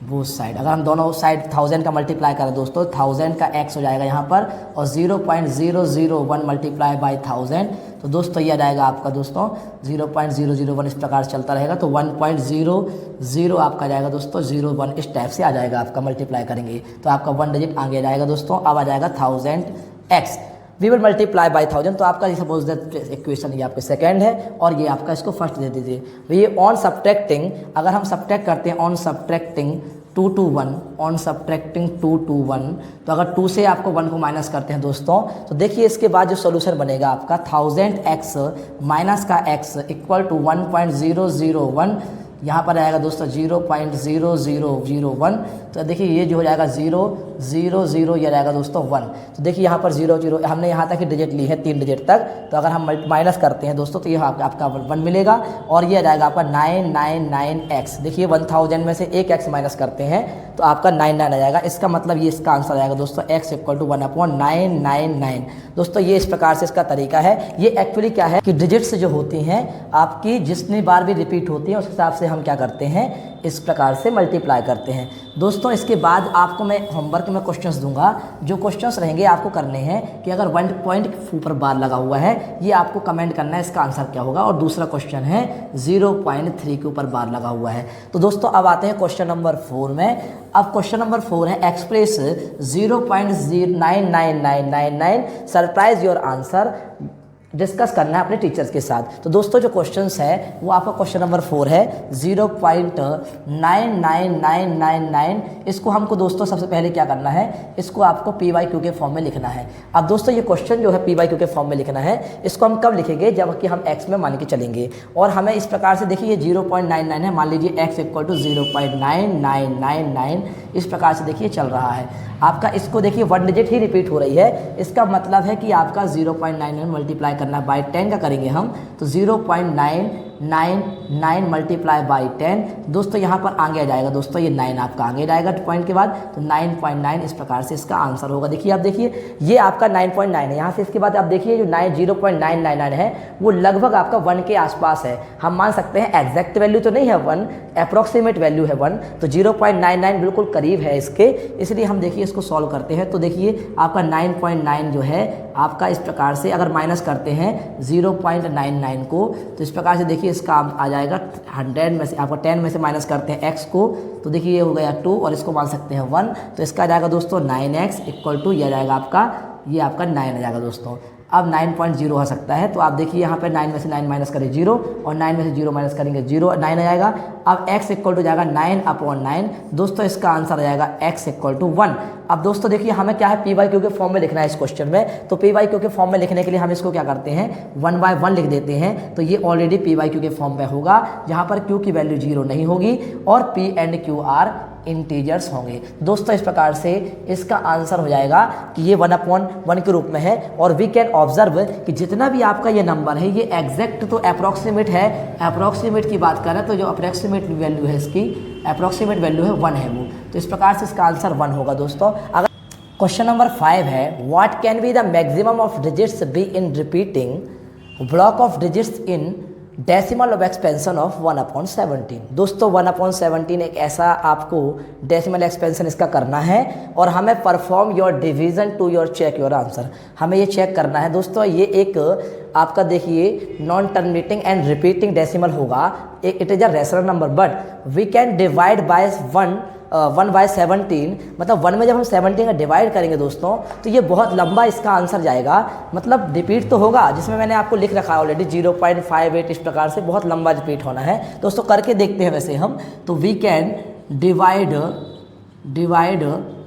Both side. अगर हम दोनों साइड 1000 का मल्टीप्लाई करें दोस्तों, 1000 का x हो जाएगा यहाँ पर, और 0.001 मल्टीप्लाई बाई 1000, तो दोस्तों ये आ जाएगा आपका दोस्तों 0.001 इस प्रकार से चलता रहेगा, तो 1.00 आपका जाएगा दोस्तों 01 इस टाइप से आ जाएगा आपका, मल्टीप्लाई करेंगे तो आपका 1 डिजिट आगे जाएगा दोस्तों। अब आ जाएगा 1000x, we will multiply by 1000, तो आपका सपोज दैट इक्वेशन ये आपका सेकंड है और ये आपका इसको फर्स्ट दे दीजिए। ये ऑन सब्ट्रैक्टिंग, अगर हम सब्ट्रैक्ट करते हैं on subtracting 2 to 1, on subtracting 2 to 1, तो अगर 2 से आपको 1 को माइनस करते हैं दोस्तों, तो देखिए इसके बाद जो सोल्यूशन बनेगा आपका 1000x माइनस का x इक्वल टू 1.001, यहाँ पर आएगा दोस्तों 0.0001, तो देखिए ये जो हो जाएगा 0.00, ये रहेगा दोस्तों 1। तो देखिए यहाँ पर 0 हमने यहाँ तक की डिजिट ली है 3 डिजिट तक, तो अगर हम माइनस करते हैं दोस्तों तो ये आपका 1 मिलेगा, और ये आ जाएगा आपका 999x। देखिए 1000 में से एक x माइनस करते हैं तो आपका 99 आ जाएगा, इसका मतलब ये इसका आंसर आएगा दोस्तों x इक्वल टू 1/999। दोस्तों ये इस प्रकार से इसका तरीका है। ये एक्चुअली क्या है कि डिजिट्स जो होती हैं आपकी जितनी बार भी रिपीट होती हैं उस हिसाब से हम क्या करते हैं, इस प्रकार से मल्टीप्लाई करते हैं दोस्तों। इसके बाद आपको मैं होमवर्क में क्वेश्चंस दूंगा, जो क्वेश्चंस रहेंगे आपको करने हैं कि अगर 1 पॉइंट के ऊपर बार लगा हुआ है, ये आपको कमेंट करना है इसका आंसर क्या होगा, और दूसरा क्वेश्चन है 0.3 के ऊपर बार लगा हुआ है। तो दोस्तों अब आते हैं क्वेश्चन नंबर 4 में। अब क्वेश्चन नंबर 4 है express 0.99999, surprise your answer, discuss करना है अपने टीचर्स के साथ। तो दोस्तों जो क्वेश्चंस है वो आपका क्वेश्चन नंबर 4 है 0.99999। इसको हमको दोस्तों सबसे पहले क्या करना है, इसको आपको PYQ के फॉर्म में लिखना है। अब दोस्तों ये क्वेश्चन जो है PYQ के फॉर्म में लिखना है, इसको हम कब लिखेंगे, जबकि हम x में मान के चलेंगे, और हमें इस प्रकार से देखिए ये 0.99 है, मान लीजिए x इक्वल टू 0.9999, इस प्रकार से देखिए चल रहा है आपका। इसको देखिए 1 डिजिट ही रिपीट हो रही है, इसका मतलब है कि आपका 0.99 मल्टीप्लाई करना बाई 10 का करेंगे हम, तो 0.999 मल्टीप्लाई बाई 10 दोस्तों, यहाँ पर आगे आ जाएगा दोस्तों ये 9 आपका आगे जाएगा पॉइंट के बाद, तो 9.9 इस प्रकार से इसका आंसर होगा। देखिए आप देखिए ये आपका 9.9 है, यहाँ से इसके बाद आप देखिए जो 0.999 है वो लगभग आपका 1 के आसपास है। हम मान सकते हैं एग्जैक्ट वैल्यू तो नहीं है 1, अप्रॉक्सीमेट वैल्यू है 1, तो 0.99 बिल्कुल करीब है इसके, इसलिए हम देखिए इसको सॉल्व करते हैं। तो देखिए आपका 9.9 जो है आपका इस प्रकार से अगर माइनस करते हैं 0.99 को, तो इस प्रकार से देखिए इसका आ जाएगा 100 में से, आपका 10 में से माइनस करते हैं x को, तो देखिए ये हो गया 2 और इसको मान सकते हैं 1, तो इसका आ जाएगा दोस्तों 9x इक्वल टू, ये आ जाएगा आपका, ये आपका 9 आ जाएगा दोस्तों। अब 9.0 हो सकता है, तो आप देखिए यहाँ पे 9 में से 9 माइनस करें 0, और 9 में से 0 माइनस करेंगे 0, 9 आ जाएगा। अब x इक्वल टू जाएगा 9/9 दोस्तों, इसका आंसर आ जाएगा x इक्वल टू 1। अब दोस्तों देखिए हमें क्या है PYQ के फॉर्म में लिखना है इस क्वेश्चन में, तो PYQ के फॉर्म में लिखने के लिए हम इसको क्या करते हैं 1 बाय 1 लिख देते हैं, तो ये ऑलरेडी PYQ के फॉर्म में होगा, जहाँ पर Q की वैल्यू 0 नहीं होगी और P and Q are integers होंगे दोस्तों। इस प्रकार से इसका आंसर हो जाएगा कि ये 1/1 के रूप में है, और वी कैन ऑब्जर्व कि जितना भी आपका ये नंबर है ये एग्जैक्ट तो अप्रॉक्सीमेट है, अप्रॉक्सीमेट की बात करें तो जो अप्रॉक्सीमेट वैल्यू है इसकी, अप्रॉक्सीमेट वैल्यू है 1 है वो, तो इस प्रकार से इसका आंसर 1 होगा दोस्तों। अगर क्वेश्चन नंबर 5 है what can be the maximum of digits be in repeating block of digits in decimal of expansion of 1/17। दोस्तों 1/17 एक ऐसा आपको डेसिमल एक्सपेंशन इसका करना है, और हमें perform your division to your check your answer, हमें ये चेक करना है दोस्तों। ये एक आपका देखिए non terminating and repeating decimal होगा, it is a rational number, but we can divide by 1/17, मतलब 1 में जब हम 17 का डिवाइड करेंगे दोस्तों तो ये बहुत लंबा इसका आंसर जाएगा, मतलब रिपीट तो होगा, जिसमें मैंने आपको लिख रखा है ऑलरेडी 0.58, इस प्रकार से बहुत लंबा रिपीट होना है दोस्तों। करके देखते हैं वैसे हम, तो वी कैन डिवाइड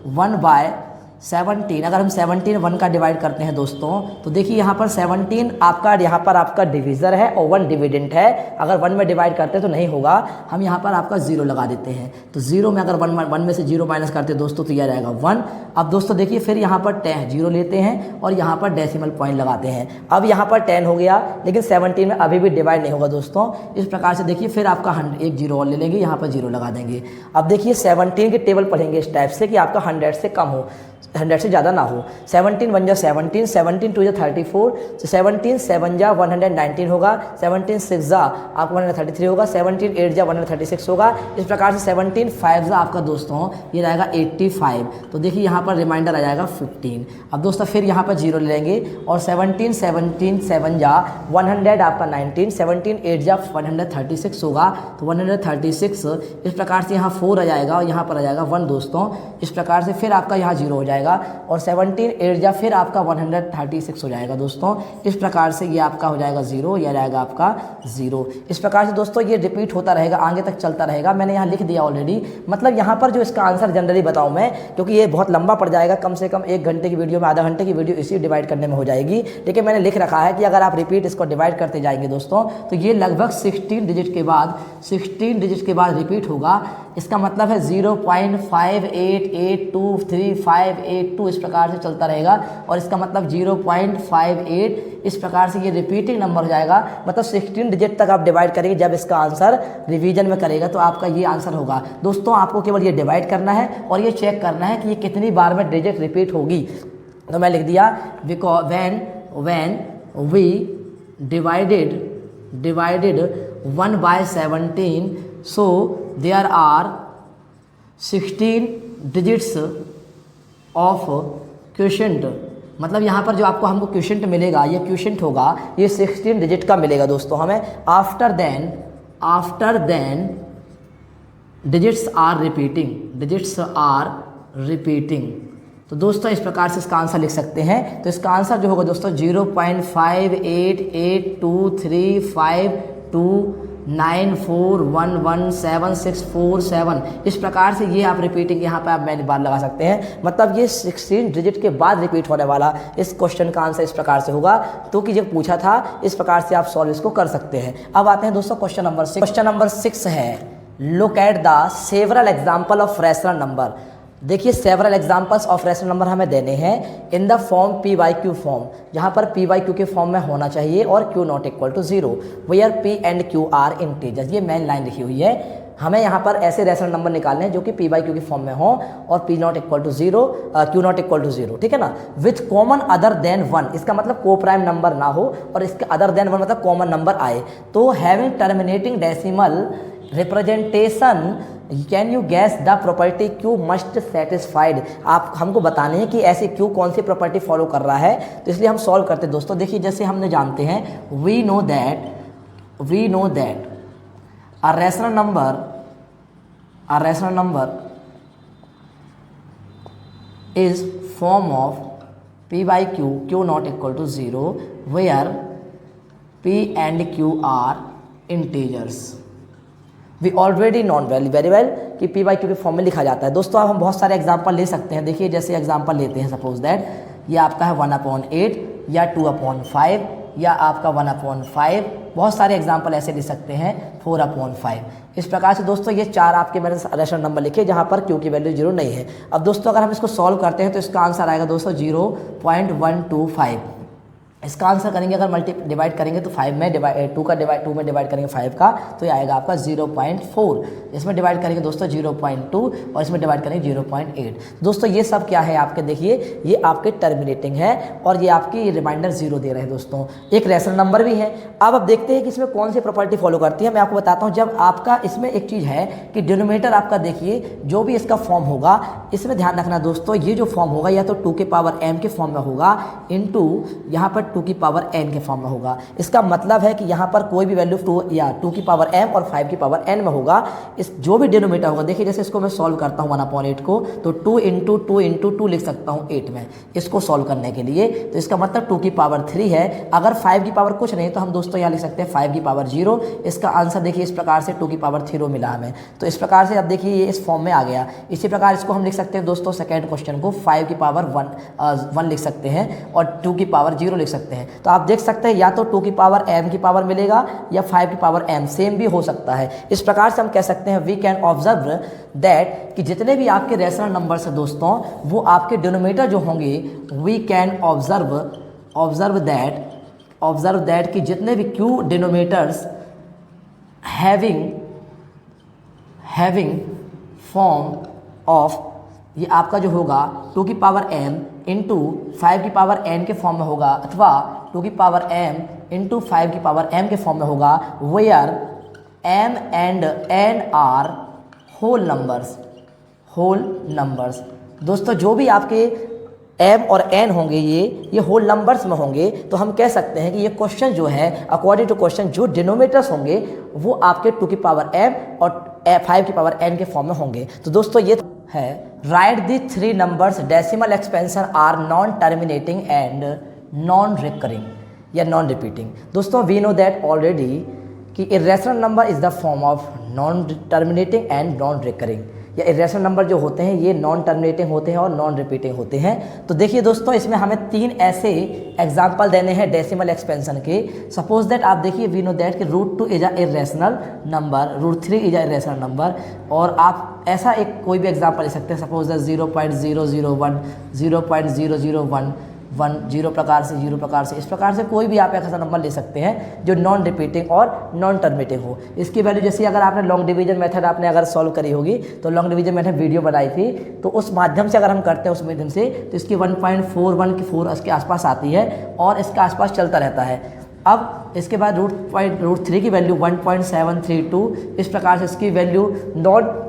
1/17, अगर हम 17 1 का डिवाइड करते हैं दोस्तों, तो देखिए यहाँ पर 17 आपका, यहाँ पर आपका डिविज़र है और 1 डिविडेंट है। अगर 1 में डिवाइड करते हैं तो नहीं होगा, हम यहाँ पर आपका 0 लगा देते हैं, तो 0 में अगर 1 में से 0 माइनस करते हैं दोस्तों तो यह रहेगा 1। अब दोस्तों देखिए फिर यहाँ पर 0 लेते हैं और यहाँ पर डेसिमल पॉइंट लगाते हैं। अब यहाँ पर 10 हो गया, लेकिन 17 में अभी भी डिवाइड नहीं होगा दोस्तों। इस प्रकार से देखिए फिर आपका 1 0 और ले लेंगे, यहाँ पर 0 लगा देंगे। अब देखिए 17 के टेबल पढ़ेंगे इस टाइप से कि आपका 100 से कम हो, 100 से ज़्यादा ना हो। 17 1 जा 17, 17 2 जा 34, 17 7 जा 119 होगा, 17 6 जा आपका 133 होगा, 17 8 जा 136 होगा। इस प्रकार से 17 5 जा आपका दोस्तों ये रहेगा 85। तो देखिए यहाँ पर रिमाइंडर आ जाएगा 15। अब दोस्तों फिर यहाँ पर 0 ले लेंगे और 17 7 जा 100 आपका 19, 17 8 जा 136 होगा, तो 136। इस प्रकार से यहाँ 4 आ जाएगा और यहाँ पर आ जाएगा 1 दोस्तों। इस प्रकार से फिर आपका यहाँ 0 हो जाएगा और 17 8 जा फिर आपका 136 हो जाएगा दोस्तों। इस प्रकार से ये आपका हो जाएगा 0, यह रहेगा आपका 0। इस प्रकार से दोस्तों ये रिपीट होता रहेगा, आगे तक चलता रहेगा। मैंने यहाँ लिख दिया ऑलरेडी। मतलब यहाँ पर जो इसका आंसर जनरली बताऊँ मैं, क्योंकि ये बहुत लंबा पड़ जाएगा, कम से कम 1 घंटे की वीडियो में आधा घंटे की वीडियो इसी डिवाइड करने में हो जाएगी। लेकिन मैंने लिख रखा है कि अगर आप रिपीट इसको डिवाइड करते जाएंगे दोस्तों तो ये लगभग 16 डिजिट के बाद रिपीट होगा। इसका मतलब है 0.58823582 इस प्रकार से चलता रहेगा और इसका मतलब 0.58 इस प्रकार से ये रिपीटिंग नंबर हो जाएगा। मतलब 16 डिजिट तक आप डिवाइड करेंगे जब इसका आंसर रिवीजन में करेगा तो आपका ये आंसर होगा दोस्तों। आपको केवल ये डिवाइड करना है और ये चेक करना है कि ये कितनी बार में डिजिट रिपीट होगी। तो मैं लिख दिया when we divided 1 by 17 so there are 16 digits of quotient। मतलब यहाँ पर जो आपको हमको क्वोशेंट मिलेगा, ये क्वोशेंट होगा, ये 16 डिजिट का मिलेगा दोस्तों हमें। After then digits are repeating. तो दोस्तों इस प्रकार से इसका आंसर लिख सकते हैं। तो इसका आंसर जो होगा दोस्तों 0.5882352941176447। इस प्रकार से ये आप रिपीटिंग यहाँ पे आप मैंने बार लगा सकते हैं। मतलब ये 16 डिजिट के बाद रिपीट होने वाला इस क्वेश्चन का आंसर इस प्रकार से होगा। तो कि जो पूछा था इस प्रकार से आप सॉल्व इसको कर सकते हैं। अब आते हैं दोस्तों क्वेश्चन नंबर 6। क्वेश्चन नंबर 6 है look at the several example of rational number. देखिए several examples of rational number हमें देने हैं in the form p by q form, जहाँ पर पी बाई क्यू के फॉर्म में होना चाहिए और q not equal to 0 where p and q are integers. ये मेन लाइन लिखी हुई है। हमें यहाँ पर ऐसे रैशनल नंबर निकालने हैं जो कि पी बाई क्यू की फॉर्म में हो और p not equal to 0 q not equal to 0, ठीक है ना। विथ कॉमन अदर देन 1, इसका मतलब को प्राइम नंबर ना हो और इसके अदर देन 1 मतलब कॉमन नंबर आए। तो having terminating decimal representation can you gas the property Q must satisfied. आप हमको बताने हैं कि ऐसी क्यू कौन सी प्रॉपर्टी फॉलो कर रहा है। तो इसलिए हम सॉल्व करते हैं दोस्तों। देखिए जैसे हमने जानते हैं we know that a rational number is form of p by q not equal to 0 where p and q are integers। We already known very well कि पी बाई क्यू के फॉर्म में लिखा जाता है। दोस्तों अब हम बहुत सारे एग्जाम्पल ले सकते हैं। देखिए जैसे एग्जाम्पल लेते हैं, सपोज दैट ये आपका है 1/8 या 2/5 या आपका 1/5। बहुत सारे एग्जाम्पल ऐसे ले सकते हैं 4/5। इस प्रकार से दोस्तों ये 4 आपके मैंने रैशनल नंबर लिखे जहाँ पर क्यू की वैल्यू 0 नहीं है। अब दोस्तों अगर हम इसको सॉल्व करते हैं तो इसका आंसर आएगा दोस्तों 0.125। इसका आंसर करेंगे अगर डिवाइड करेंगे तो 5 में 2 में डिवाइड करेंगे 5 का तो ये आएगा आपका 0.4। इसमें डिवाइड करेंगे दोस्तों 0.2 और इसमें डिवाइड करेंगे 0.8। दोस्तों ये सब क्या है आपके, देखिए ये आपके टर्मिनेटिंग है और ये आपकी रिमाइंडर 0 दे रहे हैं दोस्तों। एक रैशनल नंबर भी है। अब देखते हैं कि इसमें कौन सी प्रॉपर्टी फॉलो करती है। मैं आपको बताता हूँ। जब आपका इसमें एक चीज़ है कि डिनोमिनेटर आपका देखिए जो भी इसका फॉर्म होगा, इसमें ध्यान रखना दोस्तों, ये जो फॉर्म होगा या तो 2 के पावर m के फॉर्म में होगा इनटू यहाँ पर 2 की पावर n के फॉर्म में होगा। इसका मतलब है कि यहाँ पर कोई भी वैल्यू 2 या 2 की पावर m और 5 की पावर n में होगा। इस जो भी डिनोमिनेटर होगा, देखिए जैसे इसको मैं सॉल्व करता हूँ 1/8 को तो 2 इंटू 2 लिख सकता हूँ 8 में इसको सॉल्व करने के लिए। तो इसका मतलब 2 की पावर 3 है। अगर 5 की पावर कुछ नहीं तो हम दोस्तों यहाँ लिख सकते हैं 5 की पावर 0। इसका आंसर देखिए इस प्रकार से 2 की पावर 0 मिला हमें। तो इस प्रकार से अब देखिए ये इस फॉर्म में आ गया। इसी प्रकार इसको हम लिख सकते हैं दोस्तों सेकेंड क्वेश्चन को 5 की पावर 1 लिख सकते हैं और 2 की पावर 0 लिख सकते हैं। तो आप देख सकते हैं या तो 2 की पावर m की पावर मिलेगा या 5 की पावर m, सेम भी हो सकता है। इस प्रकार से हम कह सकते हैं वी कैन ऑब्जर्व दैट कि जितने भी आपके रैशनल नंबर्स हैं दोस्तों वो आपके डिनोमिनेटर जो होंगे वी कैन ऑब्जर्व दैट कि जितने भी q denominators having form of ये आपका जो होगा 2 की पावर m इंटू 5 की पावर n के फॉर्म में होगा, अथवा 2 की पावर m इंटू 5 की पावर m के फॉर्म में होगा, where m and n are whole numbers. दोस्तों जो भी आपके m और n होंगे ये होल नंबर्स में होंगे, तो हम कह सकते हैं कि ये क्वेश्चन जो है अकॉर्डिंग टू क्वेश्चन जो डिनोमिनेटर्स होंगे वो आपके 2 की पावर m और 5 की पावर n के फॉर्म में होंगे। तो दोस्तों ये है right the 3 numbers decimal expansion are non terminating and non recurring या नॉन रिपीटिंग। दोस्तों वी नो दैट ऑलरेडी कि irrational number is the form of non terminating and non recurring, या इरेशनल नंबर जो होते हैं ये नॉन टर्मिनेटिंग होते हैं और नॉन रिपीटिंग होते हैं। तो देखिए दोस्तों इसमें हमें 3 ऐसे एग्जाम्पल देने हैं डेसिमल एक्सपेंशन के। सपोज दैट आप देखिए वी नो दैट कि √2 is a irrational number, √3 is a irrational number, और आप ऐसा एक कोई भी एग्जाम्पल ले सकते हैं। सपोज दैट 0.001, 0.001, 0 प्रकार से, 0 प्रकार से, इस प्रकार से कोई भी आप ऐसा नंबर ले सकते हैं जो नॉन रिपीटिंग और नॉन टर्मिनेटिंग हो। इसकी वैल्यू जैसे अगर आपने लॉन्ग डिवीजन मेथड आपने अगर सॉल्व करी होगी, तो लॉन्ग डिवीजन मेथड वीडियो बनाई थी, तो उस माध्यम से अगर हम करते हैं उस माध्यम से, तो इसकी 1.41 की 4 इसके आसपास आती है और इसके आसपास चलता रहता है। अब इसके बाद √3 की वैल्यू 1.732, इस प्रकार से इसकी value non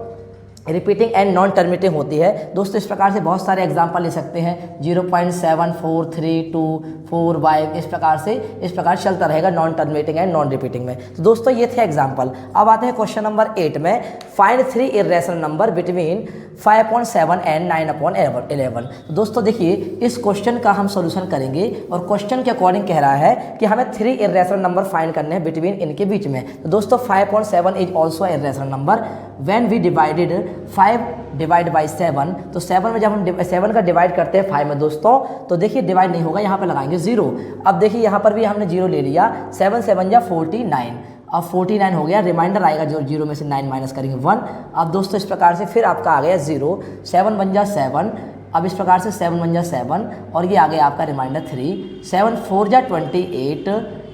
repeating and non terminating होती है। दोस्तों इस प्रकार से बहुत सारे एग्जांपल ले सकते हैं, 0.743245, इस प्रकार चलता रहेगा non terminating and non repeating में। तो दोस्तों ये थे एग्जांपल। अब आते हैं क्वेश्चन नंबर 8 में, find 3 irrational number between 5.7 and 9/11। तो दोस्तों देखिए इस क्वेश्चन का हम सोल्यूशन करेंगे और क्वेश्चन के अकॉर्डिंग कह रहा है कि हमें 3 इरेशनल नंबर फाइंड करने हैं बिटवीन इनके बीच में। तो दोस्तों 5.7 is also irrational number. When we divided 5 divide by 7, तो 7 में जब हम 7 का डिवाइड करते हैं 5 में दोस्तों, तो देखिए डिवाइड नहीं होगा, यहाँ पे लगाएंगे 0। अब देखिए यहाँ पर भी हमने 0 ले लिया, 7 7 जा 49, अब 49 हो गया, रिमाइंडर आएगा जो 0 में से 9 माइनस करेंगे 1। अब दोस्तों इस प्रकार से फिर आपका आ गया 0, 7 1 जा 7, अब इस प्रकार से 7 1 जा 7, और ये आ गया आपका रिमाइंडर 3, 7 4 जा 28,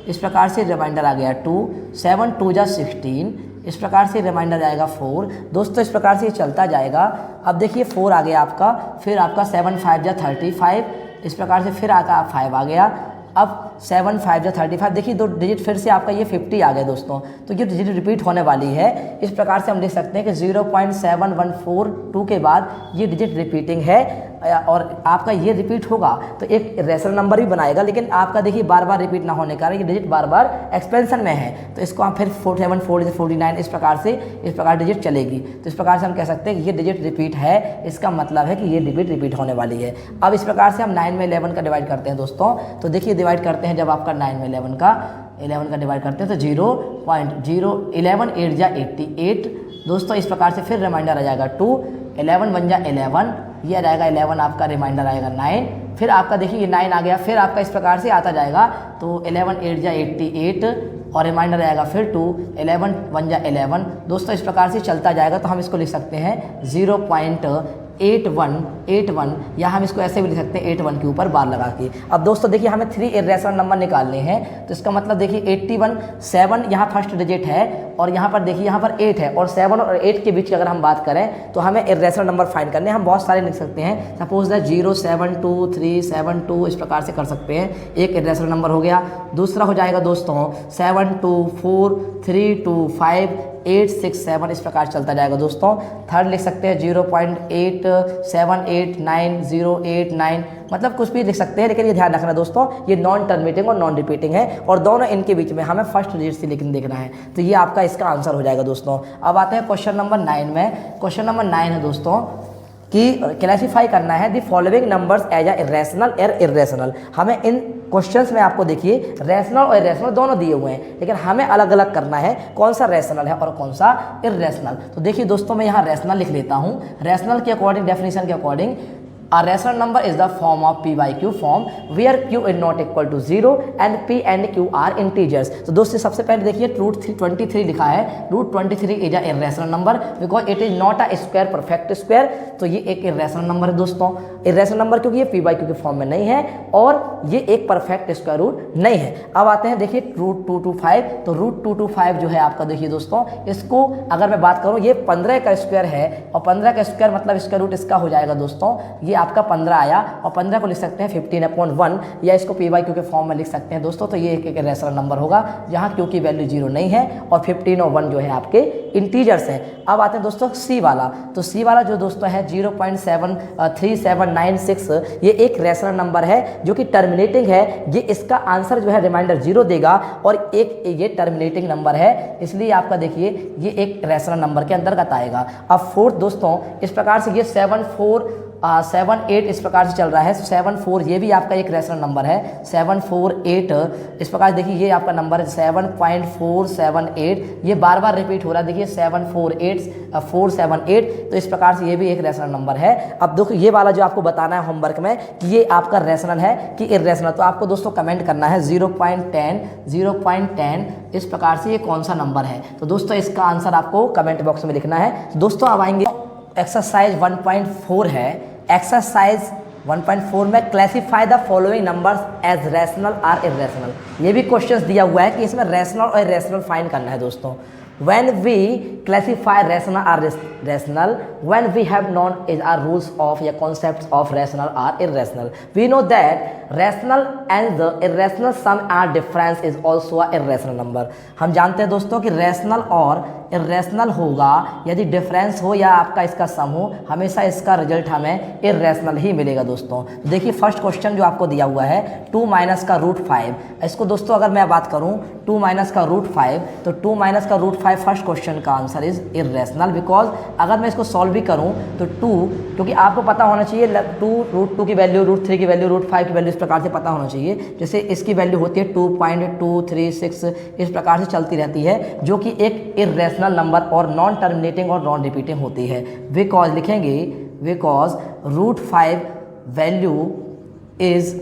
इस प्रकार से रिमाइंडर आ गया 2, 7 2 जा 16, इस प्रकार से रिमाइंडर आएगा 4। दोस्तों इस प्रकार से ये चलता जाएगा। अब देखिए 4 आ गया आपका, फिर आपका 7 5 जा 35, इस प्रकार से फिर आपका 5 आ गया। अब 7 5 जा 35, देखिए 2 डिजिट फिर से आपका ये 50 आ गया दोस्तों, तो ये डिजिट रिपीट होने वाली है। इस प्रकार से हम लिख सकते हैं कि 0.7142 के बाद ये डिजिट रिपीटिंग है और आपका ये रिपीट होगा तो एक रेशनल नंबर भी बनाएगा, लेकिन आपका देखिए बार बार रिपीट ना होने के कारण ये डिजिट बार बार एक्सपेंशन में है, तो इसको हम फिर 47 4 49 इस प्रकार डिजिट चलेगी। तो इस प्रकार से हम कह सकते हैं कि ये डिजिट रिपीट है, इसका मतलब है कि ये डिजिट रिपीट होने वाली है। अब इस प्रकार से हम 9 में 11 का डिवाइड करते हैं दोस्तों, तो देखिए डिवाइड करते हैं जब आपका 9 में 11 का डिवाइड करते हैं तो 0.011 8 जा 88 दोस्तों, इस प्रकार से फिर रिमाइंडर आ जाएगा 2, 11 1 जा 11, ये आ जाएगा 11, आपका रिमाइंडर आएगा 9, फिर आपका देखिए ये 9 आ गया, फिर आपका इस प्रकार से आता जाएगा तो 11 8 जा 88 और रिमाइंडर आएगा फिर 2, 11 1 जा 11 दोस्तों, इस प्रकार से चलता जाएगा। तो हम इसको लिख सकते हैं 0.8181 या हम इसको ऐसे भी लिख सकते हैं 81 के ऊपर बार लगा के। अब दोस्तों देखिए हमें 3 इरेशनल नंबर निकालने हैं, तो इसका मतलब देखिए 81 7 यहाँ फर्स्ट डिजिट है और यहाँ पर देखिए यहाँ पर 8 है, और 7 और 8 के बीच की अगर हम बात करें तो हमें इरेशनल नंबर फाइंड करने हैं। हम बहुत सारे लिख सकते हैं, सपोज दैट 0 7 2 3 7 2 इस प्रकार से कर सकते हैं, एक इरेशनल नंबर हो गया। दूसरा हो जाएगा दोस्तों 7 2 4 3 2 5 8 6 7 इस प्रकार चलता जाएगा दोस्तों। थर्ड लिख सकते हैं 0.8789 मतलब कुछ भी लिख सकते हैं, लेकिन ये ध्यान रखना दोस्तों ये नॉन टर्मिनेटिंग और नॉन रिपीटिंग है और दोनों इनके बीच में हमें फर्स्ट डिजिट से लेकिन देखना है, तो ये आपका इसका आंसर हो जाएगा दोस्तों। अब आते हैं क्वेश्चन नंबर 9 में। क्वेश्चन नंबर 9 है दोस्तों कि क्लासीफाई करना है the following numbers as a irrational और इरेशनल। हमें इन क्वेश्चंस में आपको देखिए रैशनल और इरेशनल दोनों दिए हुए हैं, लेकिन हमें अलग अलग करना है कौन सा रैशनल है और कौन सा इरेशनल। तो देखिए दोस्तों मैं यहाँ रैशनल लिख लेता हूँ। रैशनल के अकॉर्डिंग, डेफिनेशन के according A rational number is the form of p by q form where q is not equal to 0 and p and q are integers। तो दोस्तों सबसे पहले देखिए रूट 23 लिखा है। Root 23 is a irrational number because it is not a square perfect square. तो ये एक इरेशनल नंबर है दोस्तों। इरेशनल नंबर क्योंकि ये पी बाई क्यू के फॉर्म में नहीं है और ये एक परफेक्ट स्क्वायर रूट नहीं है। अब आते हैं देखिए रूट 225। तो रूट 225 जो है आपका देखिए दोस्तों, इसको अगर मैं बात करूँ ये 15 का स्क्वायर है और 15 का स्क्वायर मतलब स्क्वायर रूट इसका हो जाएगा दोस्तों, ये आपका 15 आया और 15 को लिख सकते हैं 15/1 या इसको पी बाई क्यू के फॉर्म में लिख सकते हैं दोस्तों। तो ये एक इरेशनल नंबर होगा जहाँ क्यू की वैल्यू 0 नहीं है और 15 और 1 जो है आपके इंटीजर्स हैं। अब आते हैं दोस्तों सी वाला। तो सी वाला जो दोस्तों है 0.3796, ये एक रेशनल नंबर है जो कि टर्मिनेटिंग है। ये इसका आंसर जो है रिमाइंडर 0 देगा और एक ये टर्मिनेटिंग नंबर है, इसलिए आपका देखिए ये एक रेशनल नंबर के अंतर्गत आएगा। अब फोर्थ दोस्तों इस प्रकार से ये 7 8 इस प्रकार से चल रहा है। 7 4 ये भी आपका एक रेशनल नंबर है। 7 4 8 इस प्रकार देखिए ये आपका नंबर है 7.478, ये बार बार रिपीट हो रहा है। देखिए 748 तो इस प्रकार से ये भी एक रेशनल नंबर है। अब देखो ये वाला जो आपको बताना है होमवर्क में कि ये आपका रेशनल है कि इर्रेशनल, तो आपको दोस्तों कमेंट करना है 0.10 इस प्रकार से ये कौन सा नंबर है। तो दोस्तों इसका आंसर आपको कमेंट बॉक्स में लिखना है। दोस्तों अब आएंगे एक्सरसाइज 1.4 है। एक्सरसाइज 1.4 में classify the following numbers as rational or irrational. ये भी क्वेश्चंस दिया हुआ है कि इसमें रैशनल और इर्रेशनल फाइंड करना है दोस्तों। When we classify rational or rational, when we have known is our rules of या concepts of rational or irrational, we know that rational and the irrational sum or difference is also a irrational number। हम जानते हैं दोस्तों कि rational और irrational होगा यदि difference हो या आपका इसका सम हो, हमेशा इसका रिजल्ट हमें irrational ही मिलेगा दोस्तों। देखिए फर्स्ट क्वेश्चन जो आपको दिया हुआ है 2 माइनस का रूट 5, इसको दोस्तों अगर मैं बात करूं 2 माइनस का रूट 5 तो 2 माइनस का रूट 5 फर्स्ट क्वेश्चन का आंसर इज इर्रेशनल बिकॉज अगर मैं इसको सॉल्व भी करूं तो 2, क्योंकि आपको पता होना चाहिए 2 रूट 2 की वैल्यू, रूट 3 की वैल्यू, रूट 5 की वैल्यू इस प्रकार से पता होना चाहिए। जैसे इसकी वैल्यू होती है 2.236 इस प्रकार से चलती रहती है, जो कि एक इर्रेशनल नंबर और नॉन टर्मिनेटिंग और नॉन रिपीटिंग होती है। बिकॉज लिखेंगे because root 5 value is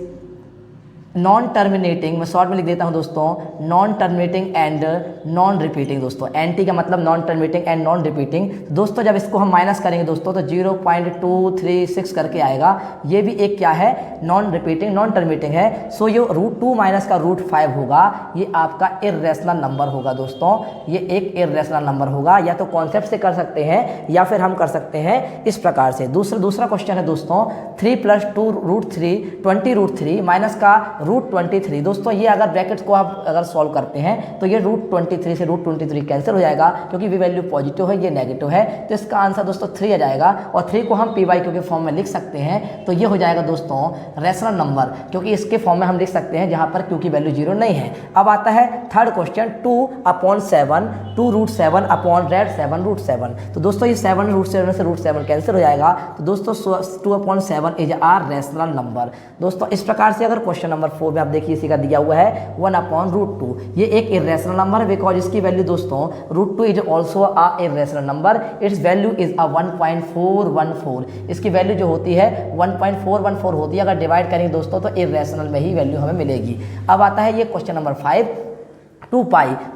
non terminating, मैं शॉर्ट में लिख देता हूं दोस्तों, non terminating and non repeating. दोस्तों एंटी का मतलब non terminating and non repeating. दोस्तों जब इसको हम माइनस करेंगे दोस्तों तो 0.236 करके आएगा। ये भी एक क्या है, नॉन रिपीटिंग नॉन टर्मिनेटिंग है। सो ये रूट 2 माइनस का रूट 5 होगा, ये आपका इर्रेशनल नंबर होगा दोस्तों। ये एक इर्रेशनल नंबर होगा, या तो कॉन्सेप्ट से कर सकते हैं या फिर हम कर सकते हैं इस प्रकार से। दूसरा क्वेश्चन है दोस्तों 3 + 2 रूट 3 20 रूट 3 माइनस का रूट 23। दोस्तों ये अगर ब्रैकेट्स को आप अगर सॉल्व करते हैं तो ये रूट 23 से रूट 23 कैंसिल हो जाएगा, क्योंकि वी वैल्यू पॉजिटिव है, ये नेगेटिव है। तो इसका आंसर दोस्तों 3 आ जाएगा और 3 को हम पी बाई क्यू के फॉर्म में लिख सकते हैं। तो ये हो जाएगा दोस्तों रैशनल नंबर, क्योंकि इसके फॉर्म में हम लिख सकते हैं जहां पर क्यू की वैल्यू 0 नहीं है। अब आता है थर्ड क्वेश्चन 2/7 2 रूट 7 अपॉन रेड 7 रूट 7। तो दोस्तों ये 7 रूट 7 से रूट 7 कैंसिल हो जाएगा। तो दोस्तों 2/7 इज आर रैशनल नंबर। दोस्तों इस प्रकार से अगर क्वेश्चन नंबर 4 में आप देखिए इसी का दिया हुआ है 1/√2, ये एक इर्रेशनल नंबर है बिकॉज इसकी वैल्यू दोस्तों √2 is also a irrational number, it's value is a 1.414। इसकी वैल्यू जो होती है 1.414 होती है। अगर डिवाइड करेंगे दोस्तों तो इर्रेशनल में ही वैल्यू हमें मिलेगी। अब आता है ये question number 5 2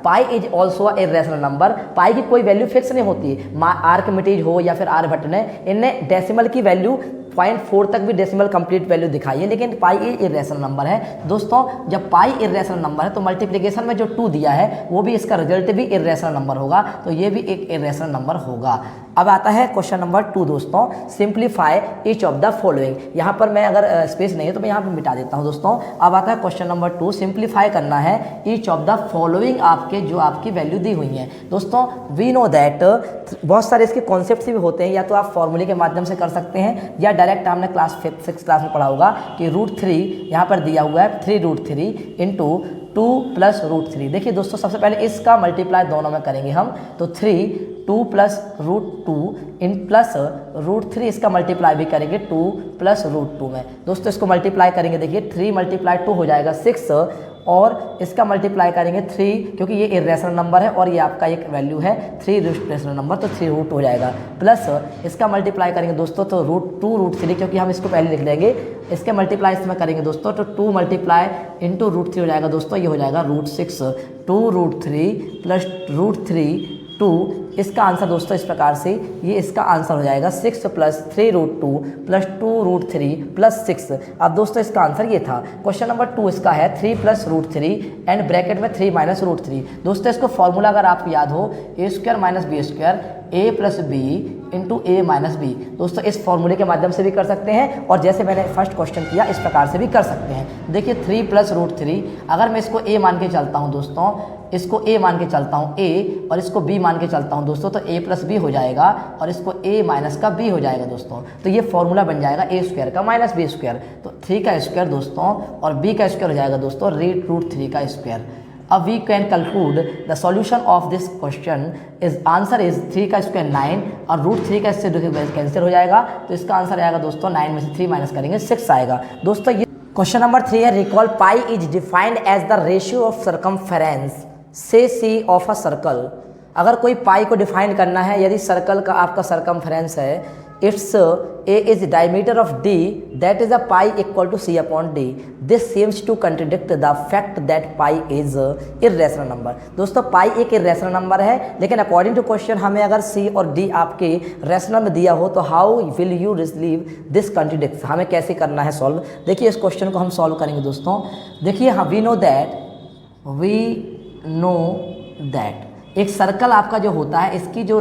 pi is also irrational number. Pi की कोई वैल्यू फिक्स नहीं होती, आर्किमिडीज हो या फिर आर्यभट्ट ने इनने डेसिमल की वैल्यू 0.4 तक भी डेसिमल कंप्लीट वैल्यू दिखाई है, लेकिन पाई इर्रेशनल नंबर है। दोस्तों जब पाई इर्रेशनल नंबर है तो मल्टीप्लिकेशन में जो 2 दिया है वो भी इसका रिजल्ट भी इर्रेशनल नंबर होगा, तो ये भी एक इर्रेशनल नंबर होगा। अब आता है क्वेश्चन नंबर 2 दोस्तों, simplify each of the following. यहाँ पर मैं अगर स्पेस नहीं है तो मैं यहाँ पर मिटा देता हूँ दोस्तों। अब आता है क्वेश्चन नंबर 2, सिंप्लीफाई करना है ईच ऑफ द फॉलोइंग आपके जो आपकी वैल्यू दी हुई है। दोस्तों वी नो दैट बहुत सारे इसके कॉन्सेप्ट भी होते हैं, या तो आप फॉर्मूले के माध्यम से कर सकते हैं या डायरेक्ट हमने क्लास 5th क्लास में पढ़ा होगा कि √3 यहाँ पर दिया हुआ है 3√3 इंटू 2 + √3। देखिए दोस्तों सबसे पहले इसका मल्टीप्लाई दोनों में करेंगे हम, तो 2 + √2 इन प्लस √3 इसका मल्टीप्लाई भी करेंगे 2 + √2 में। दोस्तों इसको मल्टीप्लाई करेंगे, देखिए 3 × 2 हो जाएगा 6 और इसका मल्टीप्लाई करेंगे 3, क्योंकि ये इरेशनल नंबर है और ये आपका एक वैल्यू है 3 रेशनल नंबर, तो 3 रूट हो जाएगा। प्लस इसका मल्टीप्लाई करेंगे दोस्तों तो √2 क्योंकि हम इसको पहले लिख लेंगे, इसके मल्टीप्लाई इसमें करेंगे दोस्तों तो 2 मल्टीप्लाई इंटू √3 हो जाएगा दोस्तों, ये हो जाएगा √6। 2√3 प्लस √3 2, इसका आंसर दोस्तों इस प्रकार से ये इसका आंसर हो जाएगा 6 प्लस 3√2 प्लस 2√3 प्लस 6। अब दोस्तों इसका आंसर ये था। क्वेश्चन नंबर 2 इसका है 3 प्लस √3 एंड ब्रैकेट में 3 माइनस √3। दोस्तों इसको फॉर्मूला अगर आपको याद हो a² minus b², a plus b into a minus b. दोस्तों इस फॉर्मूले के माध्यम से भी कर सकते हैं और जैसे मैंने फर्स्ट क्वेश्चन किया इस प्रकार से भी कर सकते हैं। देखिए 3 प्लस √3, अगर मैं इसको a मान के चलता हूँ दोस्तों, इसको a मान के चलता हूँ a और इसको b मान के चलता हूँ दोस्तों, तो a प्लस बी हो जाएगा और इसको a माइनस का b हो जाएगा दोस्तों। तो ये फॉर्मूला बन जाएगा a² का माइनस b², तो 3 का स्क्वायर दोस्तों और b का स्क्वायर हो जाएगा दोस्तों √3 का स्क्वायर। अब we can conclude the solution of this question is answer is 3 का स्क्वायर 9 और √3 का इससे कैंसिल हो जाएगा, तो इसका आंसर आएगा दोस्तों 9 में से 3 माइनस करेंगे 6 आएगा। दोस्तों ये क्वेश्चन नंबर 3 है, recall pi is defined as the ratio of circumference से सी ऑफ अ सर्कल। अगर कोई पाई को डिफाइन करना है, यदि सर्कल का आपका सर्कमफेरेंस है, it's a is diameter of d, that is a pi equal to c upon d. This seems to contradict the fact that pi is irrational number. दोस्तों पाई एक इर्रेशनल नंबर है, लेकिन according to question हमें अगर सी और D आपके rational में दिया हो तो how will you relieve this contradict, हमें कैसे करना है सॉल्व। देखिए इस क्वेश्चन को हम सॉल्व करेंगे दोस्तों। देखिए हाँ, वी नो दैट एक सर्कल आपका जो होता है, इसकी जो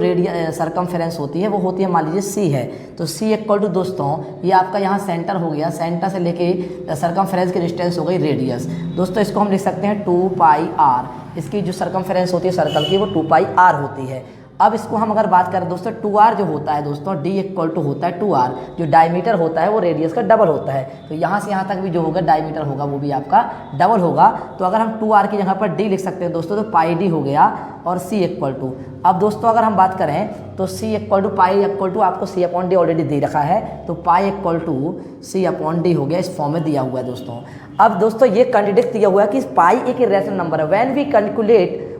सर्कमफेरेंस होती है वो होती है मान लीजिए सी है, तो सी इक्वल टू दोस्तों ये आपका यहाँ सेंटर हो गया, सेंटर से लेके सर्कमफेरेंस की डिस्टेंस हो गई रेडियस। दोस्तों इसको हम लिख सकते हैं 2πr, इसकी जो सर्कमफेरेंस होती है सर्कल की वो 2πr होती है। अब इसको हम अगर बात करें दोस्तों 2r जो होता है दोस्तों, d इक्वल टू होता है 2r, जो डायमीटर होता है वो रेडियस का डबल होता है, तो यहाँ से यहाँ तक भी जो होगा डायमीटर होगा वो भी आपका डबल होगा। तो अगर हम 2r की जगह पर d लिख सकते हैं दोस्तों, तो πd हो गया और c इक्वल टू। अब दोस्तों अगर हम बात करें तो c equal to pi equal to आपको c अपॉन डी ऑलरेडी दे रखा है, तो pi equal to c upon d हो गया, इस फॉर्म में दिया हुआ है दोस्तों। अब दोस्तों ये कंट्रडिक्ट दिया हुआ है कि पाई एक इरेशनल नंबर है।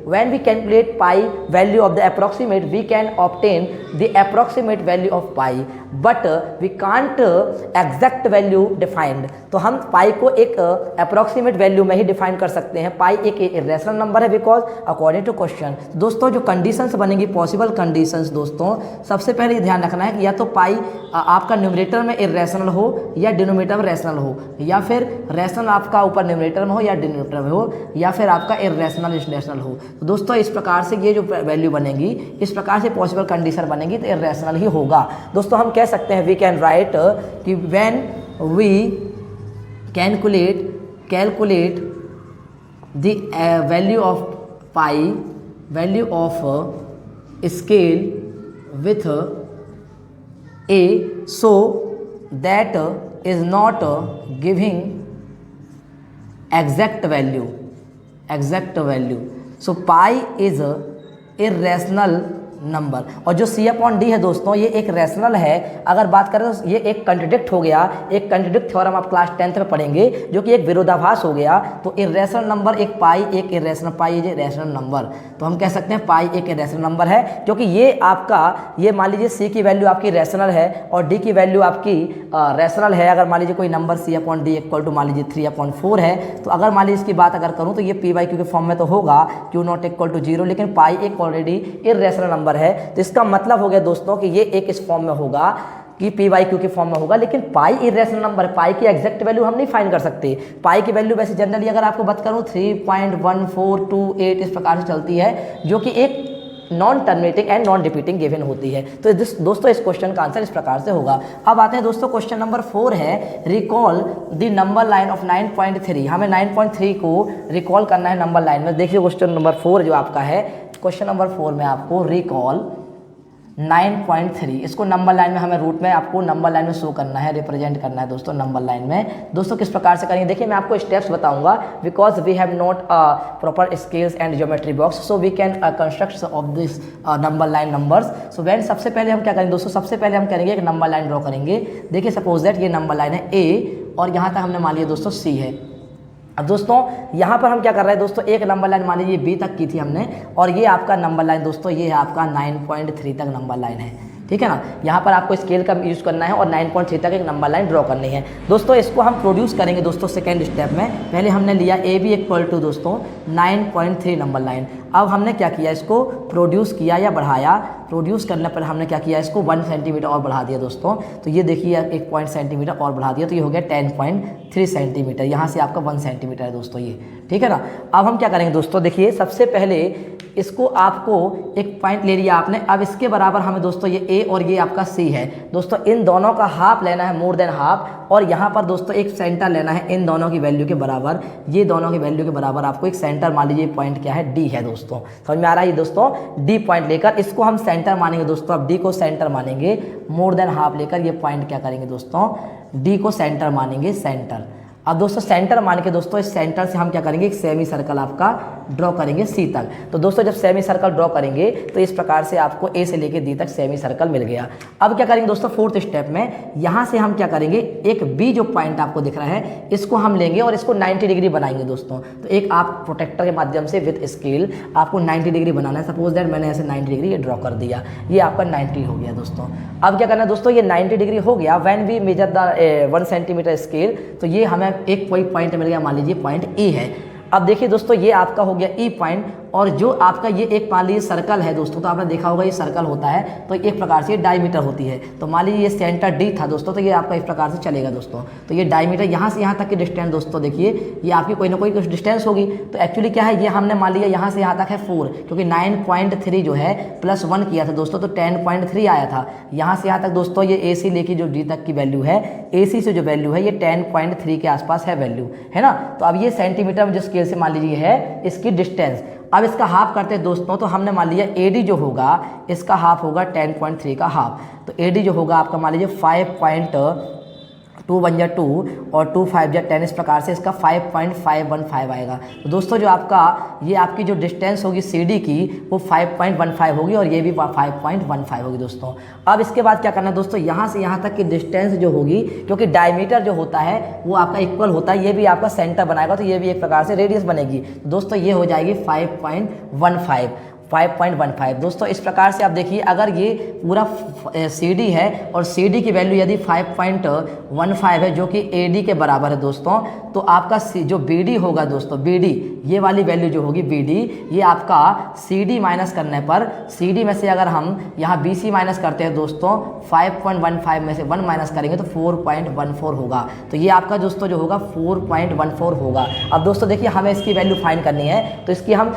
when we calculate pi value of the approximate, we can obtain the approximate value of pi, but we can't exact value defined। तो हम पाई को एक अप्रोक्सीमेट वैल्यू में ही डिफाइन कर सकते हैं। पाई एक इरेशनल नंबर है बिकॉज अकॉर्डिंग टू क्वेश्चन। दोस्तों जो कंडीशंस बनेंगी, पॉसिबल कंडीशंस दोस्तों, सबसे पहले ये ध्यान रखना है कि या तो पाई आपका न्यूमरेटर में इरेशनल हो या डिनोमिनेटर में रैशनल हो, या फिर रैशनल आपका ऊपर न्यूमरेटर में हो या डिनोमिनेटर में हो, या फिर आपका इरेशनल रैशनल हो। तो दोस्तों इस प्रकार से ये जो वैल्यू बनेगी, इस प्रकार से पॉसिबल कंडीशन बनेगी तो इरेशनल ही होगा। दोस्तों हम कह सकते हैं वी कैन राइट कि when we calculate the value of pi, value of scale with a, so that is not giving exact value, so pi is a irrational number. और जो c अपॉन डी है दोस्तों, ये एक rational है। अगर बात करें तो ये एक कंट्रडिक्ट हो गया, एक कंट्रडिक्ट थ्योरम आप क्लास 10th में पढ़ेंगे, जो कि एक विरोधाभास हो गया। तो इरेशनल नंबर एक पाई, एक irrational pi is rational number, तो हम कह सकते हैं पाई एक इरेशनल नंबर है, क्योंकि ये आपका ये मान लीजिए c की वैल्यू आपकी रैशनल है और d की वैल्यू आपकी रैशनल है। अगर मान लीजिए कोई number c upon d equal to मान लीजिए 3/4 है, तो अगर मान लीजिए इसकी बात अगर करूँ तो ये p/q के फॉर्म में तो होगा q0 इक्वल टू 0, लेकिन पाई एक ऑलरेडी इरेशनल नंबर है। तो इसका मतलब हो गया दोस्तों कि ये एक इस फॉर्म में होगा कि p/q के फॉर्म में होगा, लेकिन पाई इरेशनल नंबर है। पाई की एग्जैक्ट वैल्यू हम नहीं फाइंड कर सकते। पाई की वैल्यू वैसे जनरली अगर आपको बात करूं 3.1428 इस प्रकार से चलती है, जो कि एक non terminating and non repeating given होती है। तो दोस्तों इस क्वेश्चन का आंसर इस प्रकार से होगा। अब आते हैं दोस्तों क्वेश्चन नंबर 4 है, recall the number line of 9.3। हमें 9.3 को रिकॉल करना है नंबर लाइन में। देखिए क्वेश्चन नंबर 4 जो आपका है, क्वेश्चन नंबर 4 में आपको रिकॉल 9.3, इसको नंबर लाइन में हमें रूट में आपको नंबर लाइन में शो करना है, रिप्रेजेंट करना है दोस्तों नंबर लाइन में। दोस्तों किस प्रकार से करेंगे, देखिए मैं आपको स्टेप्स बताऊंगा, because we have not proper scales and geometry box, so we can construct of this number line numbers. So when सबसे पहले हम क्या करेंगे दोस्तों, सबसे पहले हम करेंगे एक नंबर लाइन ड्रॉ करेंगे। देखिए सपोज दैट ये नंबर लाइन है A और यहाँ तक हमने मान लिया दोस्तों C है। अब दोस्तों यहाँ पर हम क्या कर रहे हैं दोस्तों, एक नंबर लाइन मान लीजिए बी तक की थी हमने, और ये आपका नंबर लाइन दोस्तों ये है आपका 9.3 तक नंबर लाइन है, ठीक है ना। यहाँ पर आपको स्केल का यूज़ करना है और 9.3 तक एक नंबर लाइन ड्रॉ करनी है दोस्तों। इसको हम प्रोड्यूस करेंगे दोस्तों सेकेंड स्टेप में। पहले हमने लिया ए बी इक्वल टू दोस्तों 9.3 नंबर लाइन। अब हमने क्या किया, इसको प्रोड्यूस किया या बढ़ाया। प्रोड्यूस करने पर हमने क्या किया, इसको 1 सेंटीमीटर और बढ़ा दिया दोस्तों। तो ये देखिए 1 सेंटीमीटर और बढ़ा दिया, तो ये हो गया 10.3 सेंटीमीटर। यहाँ से आपका 1 सेंटीमीटर है दोस्तों ये, ठीक है ना। अब हम क्या करेंगे दोस्तों, देखिए सबसे पहले इसको आपको एक पॉइंट ले लिया आपने। अब इसके बराबर हमें दोस्तों ये ए और ये आपका सी है दोस्तों, इन दोनों का हाफ लेना है, मोर देन हाफ। और यहाँ पर दोस्तों एक सेंटर लेना है इन दोनों की वैल्यू के बराबर, ये दोनों की वैल्यू के बराबर आपको एक सेंटर मान लीजिए पॉइंट क्या है, डी है दोस्तों। समझ में आ रहा है दोस्तों, डी पॉइंट लेकर इसको हम सेंटर मानेंगे दोस्तों। अब डी को सेंटर मानेंगे, मोर देन हाफ लेकर ये पॉइंट क्या करेंगे दोस्तों, डी को सेंटर मानेंगे, सेंटर। अब दोस्तों सेंटर मान के दोस्तों इस सेंटर से हम क्या करेंगे, एक सेमी सर्कल आपका ड्रॉ करेंगे सी तक। तो दोस्तों जब सेमी सर्कल ड्रॉ करेंगे तो इस प्रकार से आपको ए से लेके डी तक सेमी सर्कल मिल गया। अब क्या करेंगे दोस्तों, फोर्थ स्टेप में यहाँ से हम क्या करेंगे, एक बी जो पॉइंट आपको दिख रहा है इसको हम लेंगे और इसको 90 डिग्री बनाएंगे दोस्तों। तो एक आप प्रोटेक्टर के माध्यम से विथ स्केल आपको 90 डिग्री बनाना है। सपोज दैट मैंने ऐसे 90 डिग्री ये ड्रॉ कर दिया, ये आपका 90 हो गया दोस्तों। अब क्या करना है दोस्तों, ये 90 डिग्री हो गया। When we measure the 1 centimetre scale, तो ये हमें एक कोई पॉइंट मिल गया, मान लीजिए पॉइंट ई है। अब देखिए दोस्तों ये आपका हो गया ई पॉइंट, और जो आपका ये एक मान लीजिए सर्कल है दोस्तों, तो आपने देखा होगा ये सर्कल होता है तो एक प्रकार से ये डायमीटर होती है। तो मान लीजिए ये सेंटर डी था दोस्तों, तो ये आपका इस प्रकार से चलेगा दोस्तों। तो ये डायमीटर यहाँ से यहाँ तक की डिस्टेंस दोस्तों देखिए ये आपकी कोई ना कोई कुछ डिस्टेंस होगी। तो एक्चुअली क्या है, ये हमने मान लिया यहाँ से यहाँ तक है 4, क्योंकि 9.3 जो है प्लस 1 किया था दोस्तों, तो 10.3 आया था। यहाँ से यहाँ तक दोस्तों ये ए सी लेके जो डी तक की वैल्यू है, ए सी से जो वैल्यू है ये 10.3 के आसपास है वैल्यू, है ना। तो अब ये सेंटीमीटर में जो स्केल से मान लीजिए है इसकी डिस्टेंस। अब इसका हाफ करते हैं दोस्तों, तो हमने मान लिया AD जो होगा इसका हाफ होगा 10.3 का हाफ। तो AD जो होगा आपका मान लीजिए 5.2 बन जा 2 और 2 5 जा 10, इस प्रकार से इसका 5.515 आएगा। तो दोस्तों जो आपका ये आपकी जो डिस्टेंस होगी CD की वो 5.15 होगी और ये भी 5.15 होगी दोस्तों। अब इसके बाद क्या करना है दोस्तों, यहाँ से यहाँ तक की डिस्टेंस जो होगी, क्योंकि डायमीटर जो होता है वो आपका इक्वल होता है, ये भी आपका सेंटर बनाएगा तो ये भी एक प्रकार से रेडियस बनेगी। तो दोस्तों ये हो जाएगी 5.15 दोस्तों। इस प्रकार से आप देखिए अगर ये पूरा CD है और CD की वैल्यू यदि 5.15 है जो कि AD के बराबर है दोस्तों, तो आपका जो BD होगा दोस्तों, BD ये वाली वैल्यू जो होगी BD, ये आपका CD माइनस करने पर, CD में से अगर हम यहाँ BC माइनस करते हैं दोस्तों, 5.15 में से 1 माइनस करेंगे तो 4.14 होगा। तो ये आपका दोस्तों जो होगा 4.14 होगा। अब दोस्तों देखिए हमें इसकी वैल्यू फाइंड करनी है, तो इसकी हम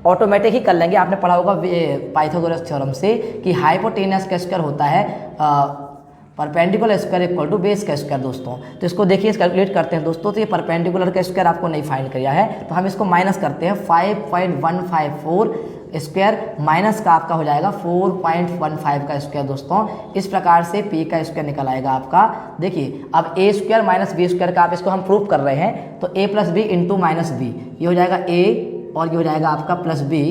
ऑटोमेटिक ही कर लेंगे। आपने पढ़ा होगा पाइथागोरस थ्योरम से कि हाइपोटेनस का स्क्वायर होता है perpendicular square equal to base का स्क्वायर दोस्तों। तो इसको देखिए कैलकुलेट करते हैं दोस्तों, तो ये परपेंडिकुलर का स्क्वायर आपको नहीं फाइंड किया है, तो हम इसको माइनस करते हैं। 5.154 स्क्वायर माइनस का आपका हो जाएगा 4.15 का स्क्वायर दोस्तों। इस प्रकार से P का स्क्वायर निकल आएगा आपका। देखिए अब A square minus b square का आप इसको हम प्रूफ कर रहे हैं, तो A plus b into minus b, ये हो जाएगा A और ये हो जाएगा आपका प्लस बी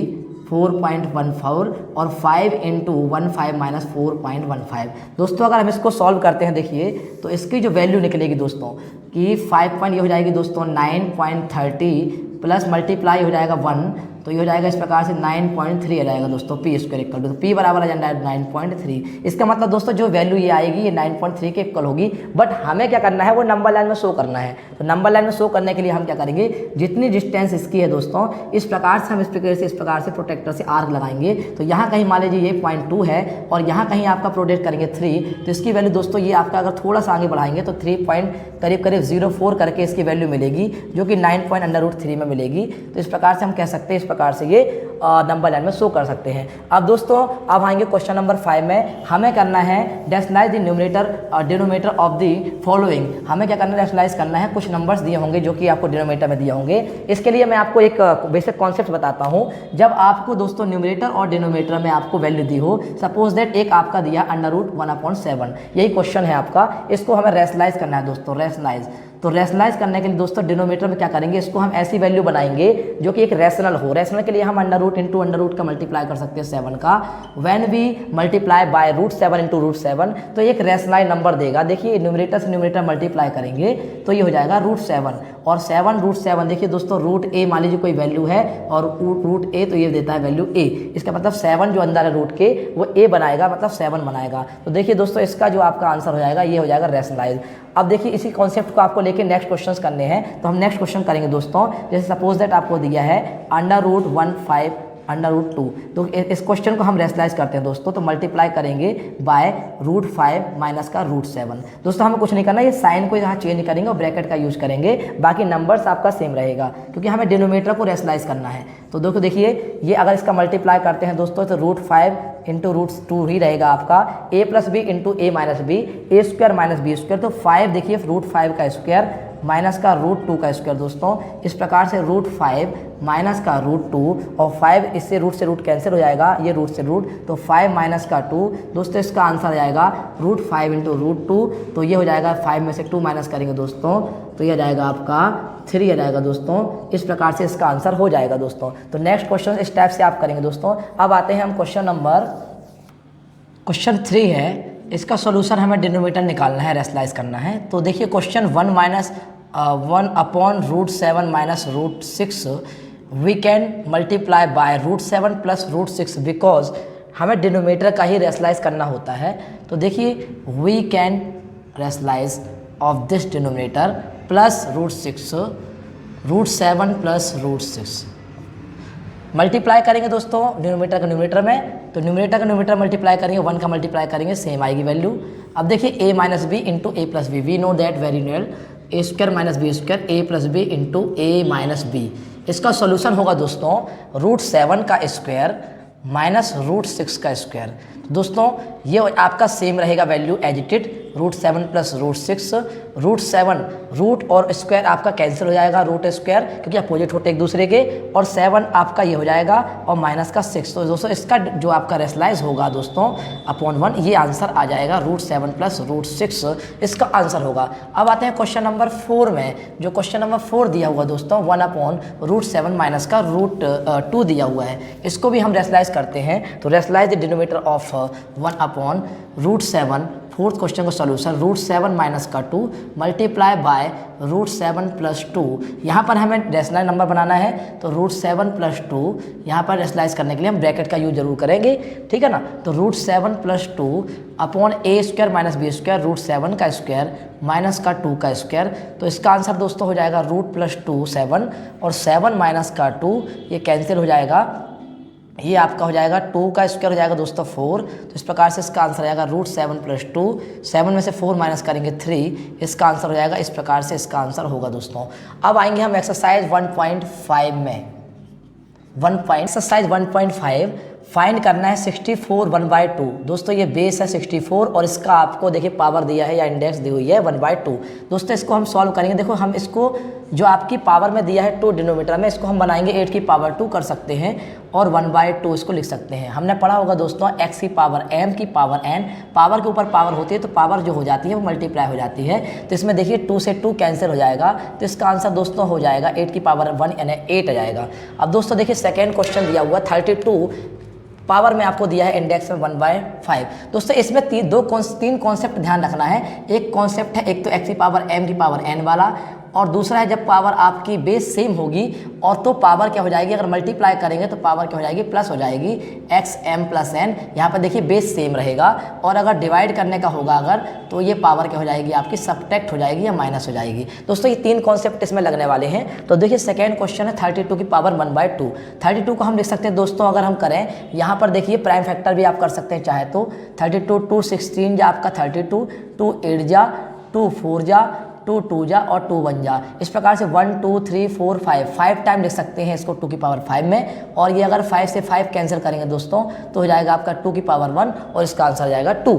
4.14 और 5 इंटू 15 माइनस 4.15 दोस्तों। अगर हम इसको सॉल्व करते हैं देखिए तो इसकी जो वैल्यू निकलेगी दोस्तों कि 5 पॉइंट ये हो जाएगी दोस्तों 9.30 प्लस मल्टीप्लाई हो जाएगा 1, तो ये हो जाएगा इस प्रकार से 9.3 आ जाएगा दोस्तों P स्क्वायर इक्वल टू, तो P बराबर आ जाता है 9.3। इसका मतलब दोस्तों जो वैल्यू ये आएगी ये 9.3 के इक्वल होगी, बट हमें क्या करना है वो नंबर लाइन में शो करना है। तो नंबर लाइन में शो करने के लिए हम क्या करेंगे, जितनी डिस्टेंस इसकी है दोस्तों इस प्रकार से हम इस प्रकार से प्रोटेक्टर से आर्क लगाएंगे। तो यहाँ कहीं मान लीजिए ये 0.2 है और यहाँ कहीं आपका प्रोटेक्ट करेंगे 3, तो इसकी वैल्यू दोस्तों ये आपका अगर थोड़ा सा आगे बढ़ाएंगे तो 3 पॉइंट करीब 04 करके इसकी वैल्यू मिलेगी, जो कि 9.√3 में मिलेगी। तो इस प्रकार से हम कह सकते हैं, इस प्रकार से ये नंबर लाइन में शो कर सकते हैं। अब दोस्तों अब आएंगे क्वेश्चन नंबर 5 में। हमें करना है rationalise the numerator denominator of the following. हमें क्या करना है, रैशनलाइज करना है। कुछ नंबर्स दिए होंगे जो कि आपको डिनोमिनेटर में दिए होंगे। इसके लिए मैं आपको एक बेसिक कॉन्सेप्ट बताता हूँ। जब आपको दोस्तों न्यूमरेटर और डिनोमिनेटर में आपको वैल्यू दी हो, सपोज दैट एक आपका दिया √1/7, यही क्वेश्चन है आपका। इसको हमें रैशनलाइज करना है दोस्तों, रैशनलाइज। तो रैशनलाइज करने के लिए दोस्तों डिनोमिनेटर में क्या करेंगे, इसको हम ऐसी वैल्यू बनाएंगे जो कि एक रैशनल हो। रैशनल के लिए हम under root into under root का मल्टीप्लाई कर सकते हैं 7 का। When we multiply by √7 into √7 तो एक रैशनलाइज नंबर देगा। देखिए न्यूमरेटर से न्यूमरेटर मल्टीप्लाई करेंगे तो ये हो जाएगा √7 और 7 √7। देखिए दोस्तों रूट ए मान लीजिए कोई वैल्यू है और रूट ए तो ये देता है वैल्यू ए, इसका मतलब 7 जो अंदर है रूट के वो ए बनाएगा, मतलब 7 बनाएगा। तो देखिए दोस्तों इसका जो आपका आंसर हो जाएगा ये हो जाएगा रैशनलाइज। अब देखिए इसी कॉन्सेप्ट को आपको लेके नेक्स्ट क्वेश्चंस करने हैं, तो हम नेक्स्ट क्वेश्चन करेंगे दोस्तों। जैसे सपोज दैट आपको दिया है √1/5 √2, तो इस क्वेश्चन को हम रैशनलाइज करते हैं दोस्तों। तो मल्टीप्लाई करेंगे बाय √5 माइनस का √7। दोस्तों हमें कुछ नहीं करना, ये साइन को यहाँ चेंज करेंगे और ब्रैकेट का यूज करेंगे, बाकी नंबर्स आपका सेम रहेगा क्योंकि हमें डिनोमिनेटर को रैशनलाइज करना है। तो देखिए ये अगर इसका मल्टीप्लाई करते हैं दोस्तों तो √5 इंटू √2 ही रहेगा आपका a + b into a - b, a² - b²। तो 5 देखिए √5 का स्क्वायर माइनस का √2 का स्क्वायर। दोस्तों इस प्रकार से √5 माइनस का √2 और 5 इससे रूट से रूट कैंसिल हो जाएगा, ये रूट से रूट, तो 5 माइनस का 2। दोस्तों इसका आंसर आ जाएगा √5 इंटू √2, तो ये हो जाएगा 5 में से 2 माइनस करेंगे दोस्तों तो ये आ जाएगा आपका 3 आ जाएगा दोस्तों। इस प्रकार से इसका आंसर हो जाएगा दोस्तों। तो नेक्स्ट क्वेश्चन इस टाइप से आप करेंगे दोस्तों। अब आते हैं हम क्वेश्चन 3 है, इसका सॉल्यूशन हमें डिनोमिनेटर निकालना है, रैशनलाइज करना है। तो देखिए question 1 √7 minus √6 we can multiply by √7 plus √6 because हमें डिनोमिनेटर का ही रैशनलाइज करना होता है। तो देखिए we can rationalise of this denominator plus √7 plus √6 multiply करेंगे दोस्तों डिनोमिनेटर का न्यूमरेटर में। तो न्यूमरेटर का न्यूमरेटर मल्टीप्लाई करेंगे, 1 का मल्टीप्लाई करेंगे, सेम आएगी वैल्यू। अब देखिए a - b into a + b, we know that very well, a² - b², a + b into a - b। इसका सॉल्यूशन होगा दोस्तों √7 का स्क्वायर माइनस √6 का स्क्वायर। दोस्तों ये आपका सेम रहेगा value as it it, √7 plus √6। √7 root और स्क्वायर आपका कैंसिल हो जाएगा, रूट स्क्वायर क्योंकि अपोजिट होते एक दूसरे के, और 7 आपका ये हो जाएगा और माइनस का 6। तो दोस्तों इसका जो आपका रैशनलाइज होगा दोस्तों अपॉन 1, ये आंसर आ जाएगा √7 प्लस √6 इसका आंसर होगा। अब आते हैं क्वेश्चन नंबर 4 में। जो क्वेश्चन नंबर 4 दिया हुआ दोस्तों 1/√7 माइनस का √2 दिया हुआ है, इसको भी हम रैशनलाइज करते हैं। तो rationalise the denominator of 1/√7। Fourth question का सॉल्यूशन √7 माइनस का 2 मल्टीप्लाई बाय √7 प्लस 2। यहाँ पर हमें रैशनल नंबर बनाना है, तो √7 प्लस 2 यहाँ पर रैशनलाइज करने के लिए हम ब्रैकेट का यूज जरूर करेंगे, ठीक है ना। तो √7 प्लस 2 अपॉन a² - b², √7 का स्क्वायर माइनस का 2 का स्क्वायर। तो इसका आंसर दोस्तों हो जाएगा √+2 7 और 7 माइनस का 2 ये कैंसिल हो जाएगा, ये आपका हो जाएगा 2 का स्क्वायर हो जाएगा दोस्तों 4। तो इस प्रकार से इसका आंसर आएगा √7 प्लस 2, 7 में से 4 माइनस करेंगे 3, इसका आंसर हो जाएगा, इस प्रकार से इसका आंसर होगा दोस्तों। अब आएंगे हम एक्सरसाइज 1.5 में। एक्सरसाइज 1.5 फाइंड करना है 64 1/2। दोस्तों ये बेस है 64 और इसका आपको देखिए पावर दिया है या इंडेक्स दी हुई है 1/2। दोस्तों इसको हम सॉल्व करेंगे। देखो हम इसको जो आपकी पावर में दिया है 2 डिनोमिनेटर में, इसको हम बनाएंगे 8 की पावर 2 कर सकते हैं और 1/2 इसको लिख सकते हैं। हमने पढ़ा होगा दोस्तों x की पावर m की पावर n, पावर के ऊपर पावर होती है तो पावर जो हो जाती है वो मल्टीप्लाई हो जाती है। तो इसमें देखिए 2 से 2 कैंसिल हो जाएगा, तो इसका आंसर दोस्तों हो जाएगा 8 की पावर 1 यानी 8 आ जाएगा। अब दोस्तों देखिए सेकेंड क्वेश्चन दिया हुआ 32 पावर में आपको दिया है इंडेक्स में 1/5। दोस्तों इसमें 3 कॉन्सेप्ट ध्यान रखना है। एक कॉन्सेप्ट है, एक तो x की पावर m की पावर n वाला, और दूसरा है जब पावर आपकी बेस सेम होगी और तो पावर क्या हो जाएगी, अगर मल्टीप्लाई करेंगे तो पावर क्या हो जाएगी, प्लस हो जाएगी, xm + n। यहाँ पर देखिए बेस सेम रहेगा, और अगर डिवाइड करने का होगा अगर, तो ये पावर क्या हो जाएगी आपकी सब्ट्रैक्ट हो जाएगी या माइनस हो जाएगी। दोस्तों ये 3 कॉन्सेप्ट इसमें लगने वाले हैं। तो देखिए सेकेंड क्वेश्चन है 32 की पावर 1/2। 32 को हम लिख सकते हैं दोस्तों, अगर हम करें यहाँ पर देखिए प्राइम फैक्टर भी आप कर सकते हैं चाहे तो। 32 2 16 जा आपका 32, 2 8 जा, 2 4 जा, 2 2 जा और 2 1 जा। इस प्रकार से 1 2 3 4 5 टाइम लिख सकते हैं इसको 2 की पावर 5 में। और ये अगर 5 से 5 कैंसिल करेंगे दोस्तों तो हो जाएगा आपका 2 की पावर 1 और इसका आंसर आ जाएगा 2।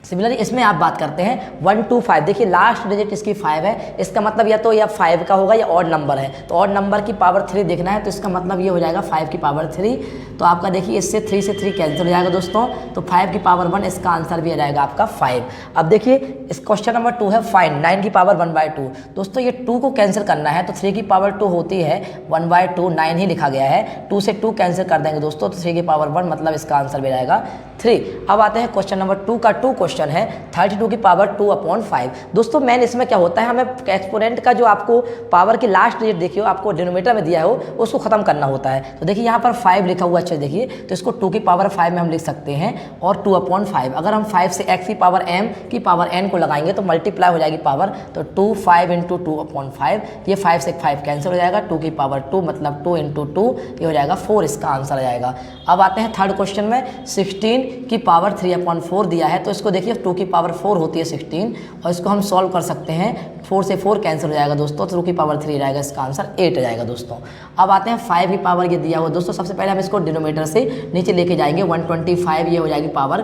सिमिलरली इसमें आप बात करते हैं 1 2 5, देखिए लास्ट डिजिट इसकी 5 है, इसका मतलब या तो या 5 का होगा या ऑड नंबर है, तो ऑड नंबर की पावर 3 देखना है, तो इसका मतलब ये हो जाएगा 5 की पावर 3। तो आपका देखिए इससे 3 से 3 कैंसिल हो जाएगा दोस्तों, तो 5 की पावर 1, इसका आंसर भी आ जाएगा आपका 5। अब देखिए इस क्वेश्चन नंबर 2 है फाइंड 9 की पावर 1/2। दोस्तों ये 2 को कैंसिल करना है, तो 3 की पावर 2 होती है 1/2, 9 ही लिखा गया है, 2 से 2 कैंसिल कर देंगे दोस्तों, तो 3 की पावर 1 मतलब इसका आंसर भी आएगा 3। अब आते हैं क्वेश्चन नंबर 2 का 2 क्वेश्चन है 32 की पावर 2/5। दोस्तों मेन इसमें क्या होता है, हमें एक्सपोनेंट का जो आपको पावर की लास्ट डिजिट देखिए आपको डिनोमिनेटर में दिया हो उसको खत्म करना होता है। तो देखिए यहाँ पर 5 लिखा हुआ अच्छा देखिए, तो इसको 2 की पावर 5 में हम लिख सकते हैं और 2/5। अगर हम 5 से x की पावर m की पावर n को लगाएंगे तो मल्टीप्लाई हो जाएगी पावर, तो 2 5 × 2/5, ये 5 से 5 कैंसिल हो जाएगा, 2 की पावर 2 मतलब 2 × 2 ये हो जाएगा 4, इसका आंसर आ जाएगा। अब आते हैं थर्ड क्वेश्चन में 16 की पावर 3/4 दिया है, तो इसको देखिए 2 की पावर 4 होती है 16, और इसको हम सॉल्व कर सकते हैं, 4 से 4 कैंसिल हो जाएगा दोस्तों, तो 2 की पावर 3 रहेगा, इसका आंसर 8 आ जाएगा दोस्तों। अब आते हैं 5 की पावर ये दिया हुआ दोस्तों, सबसे पहले हम इसको डिनोमिनेटर से नीचे लेके जाएंगे, 125 ये हो जाएगी पावर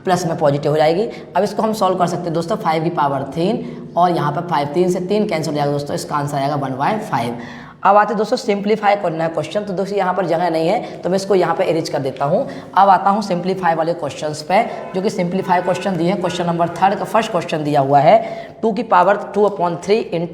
प्लस में पॉजिटिव हो जाएगी। अब इसको हम सॉल्व कर सकते हैं दोस्तों, 5 की पावर 3 और यहाँ पर 5 3 से 3 कैंसिल हो जाएगा दोस्तों, इसका आंसर आएगा 1/5। अब आते हैं दोस्तों सिंप्लीफाई करना है क्वेश्चन, तो दोस्तों यहाँ पर जगह नहीं है तो मैं इसको यहाँ पे एरेंज कर देता हूँ। अब आता हूँ सिंप्लीफाई वाले क्वेश्चंस पे, जो कि सिंप्लीफाई क्वेश्चन दिए हैं। क्वेश्चन नंबर 3 का फर्स्ट क्वेश्चन दिया हुआ है 2 की पावर 2/3 ×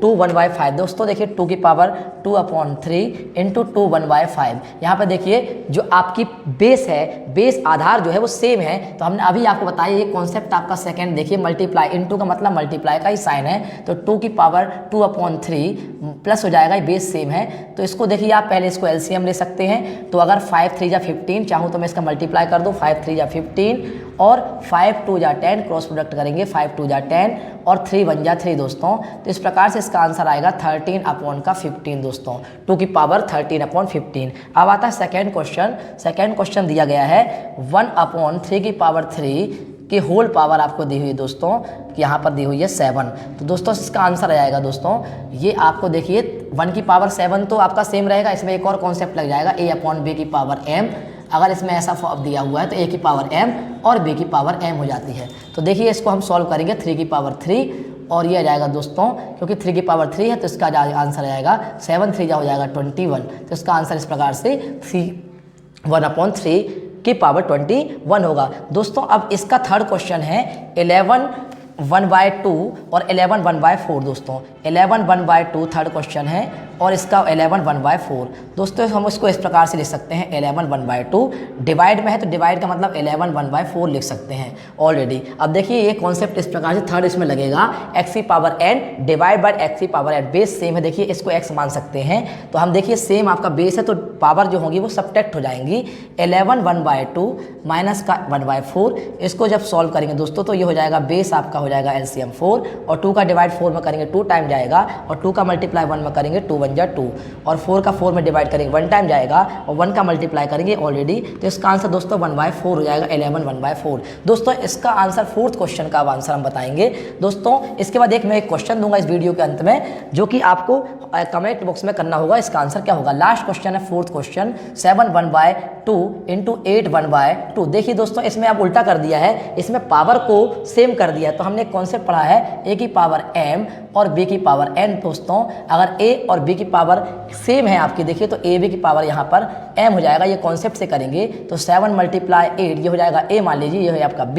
2 1/5। दोस्तों देखिए 2 की पावर 2/3 × 2 1/5। यहाँ पर देखिए जो आपकी बेस है, बेस आधार जो है वो सेम है, तो हमने अभी आपको बताया ये कॉन्सेप्ट आपका सेकंड देखिए, मल्टीप्लाई, इनटू का मतलब मल्टीप्लाई का ही साइन है, तो 2 की पावर 2/3 प्लस हो जाएगा, बेस सेम है, तो इसको देखिए आप पहले इसको एलसीएम ले सकते हैं। तो अगर 5 3 = 15 चाहूँ तो मैं इसका मल्टीप्लाई कर दूँ, 5 3 = 15 और 5 2 = 10, क्रॉस प्रोडक्ट करेंगे, 5 2 = 10 और 3 1 = 3 दोस्तों। तो इस प्रकार से इसका आंसर आएगा 13/15 दोस्तों, 2 की पावर 13/15। अब आता है सेकेंड क्वेश्चन। सेकेंड क्वेश्चन दिया गया है 1/3 की पावर 3 की होल पावर आपको दी हुई है दोस्तों, कि यहाँ पर दी हुई है 7। तो दोस्तों इसका आंसर आ जाएगा दोस्तों, ये आपको देखिए 1 की पावर 7 तो आपका सेम रहेगा, इसमें एक और कॉन्सेप्ट लग जाएगा a/b की पावर m। अगर इसमें ऐसा फॉर्म दिया हुआ है तो a की पावर m और b की पावर m हो जाती है। तो देखिए इसको हम सॉल्व करेंगे, 3 की पावर 3 और ये आ जाएगा दोस्तों, क्योंकि 3 की पावर 3 है तो इसका आंसर आ जाएगा 7 3 हो जाएगा 21। तो इसका आंसर इस प्रकार से 1/3 की पावर 21 होगा दोस्तों। अब इसका थर्ड क्वेश्चन है 11 1/2 और 11 1/4 दोस्तों, 11 1/2 थर्ड क्वेश्चन है और इसका 11 1/4 दोस्तों। हम इसको इस प्रकार से लिख सकते हैं 11 1/2, डिवाइड में है तो डिवाइड का मतलब 11 1/4 लिख सकते हैं ऑलरेडी। अब देखिए ये कॉन्सेप्ट इस प्रकार से थर्ड इसमें लगेगा, x की power n divide by x की पावर n, बेस सेम है, देखिए इसको x मान सकते हैं, तो हम देखिए सेम आपका बेस है तो पावर जो होगी वो सब्ट्रैक्ट हो जाएंगी। 11 1/2 माइनस का 1/4, इसको जब सॉल्व करेंगे दोस्तों तो ये हो जाएगा, बेस आपका हो जाएगा एलसीएम 4 और 2 का डिवाइड 4 में करेंगे 2 टाइम जाएगा और 2 का मल्टीप्लाई 1 में करेंगे 2 1 = 2 और 4 का 4 में डिवाइड करेंगे 1 टाइम जाएगा और 1 का मल्टीप्लाई करेंगे ऑलरेडी, तो इसका आंसर दोस्तों 1/4 हो जाएगा, 11 1/4 दोस्तों। इसका आंसर फोर्थ क्वेश्चन का आंसर हम बताएंगे दोस्तों। इसके बाद मैं एक क्वेश्चन दूंगा इस वीडियो के अंत में, जो कि आपको कमेंट बॉक्स में करना होगा इसका आंसर क्या होगा। लास्ट क्वेश्चन है फोर्थ क्वेश्चन 7 1/2 × 8 1/2। देखिए दोस्तों इसमें आप उल्टा कर दिया है, इसमें पावर को सेम कर दिया है, तो हमने कॉन्सेप्ट पढ़ा है a की पावर m और b की पावर n दोस्तों। अगर a और b की पावर सेम है आपकी, देखिए तो a b की पावर यहाँ पर m हो जाएगा, ये कॉन्सेप्ट से करेंगे तो 7 × 8 ये हो जाएगा a, मान लीजिए ये है आपका b,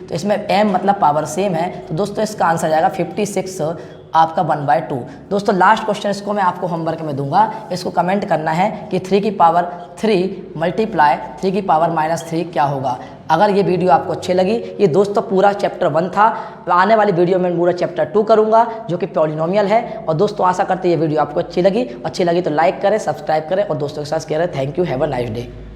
तो इसमें m मतलब पावर सेम है, तो दोस्तों इसका आंसर आ जाएगा 56 आपका 1/2 दोस्तों। लास्ट क्वेश्चन इसको मैं आपको होमवर्क में दूंगा, इसको कमेंट करना है कि 3 की पावर 3 मल्टीप्लाई 3 की पावर -3 क्या होगा। अगर ये वीडियो आपको अच्छी लगी, ये दोस्तों पूरा चैप्टर 1 था, आने वाली वीडियो में पूरा चैप्टर 2 करूंगा जो कि पॉलिनोमियल है। और दोस्तों आशा करते हैं ये वीडियो आपको अच्छी लगी तो लाइक करें, सब्सक्राइब करें और दोस्तों के साथ शेयर करें। Thank you, have a nice day.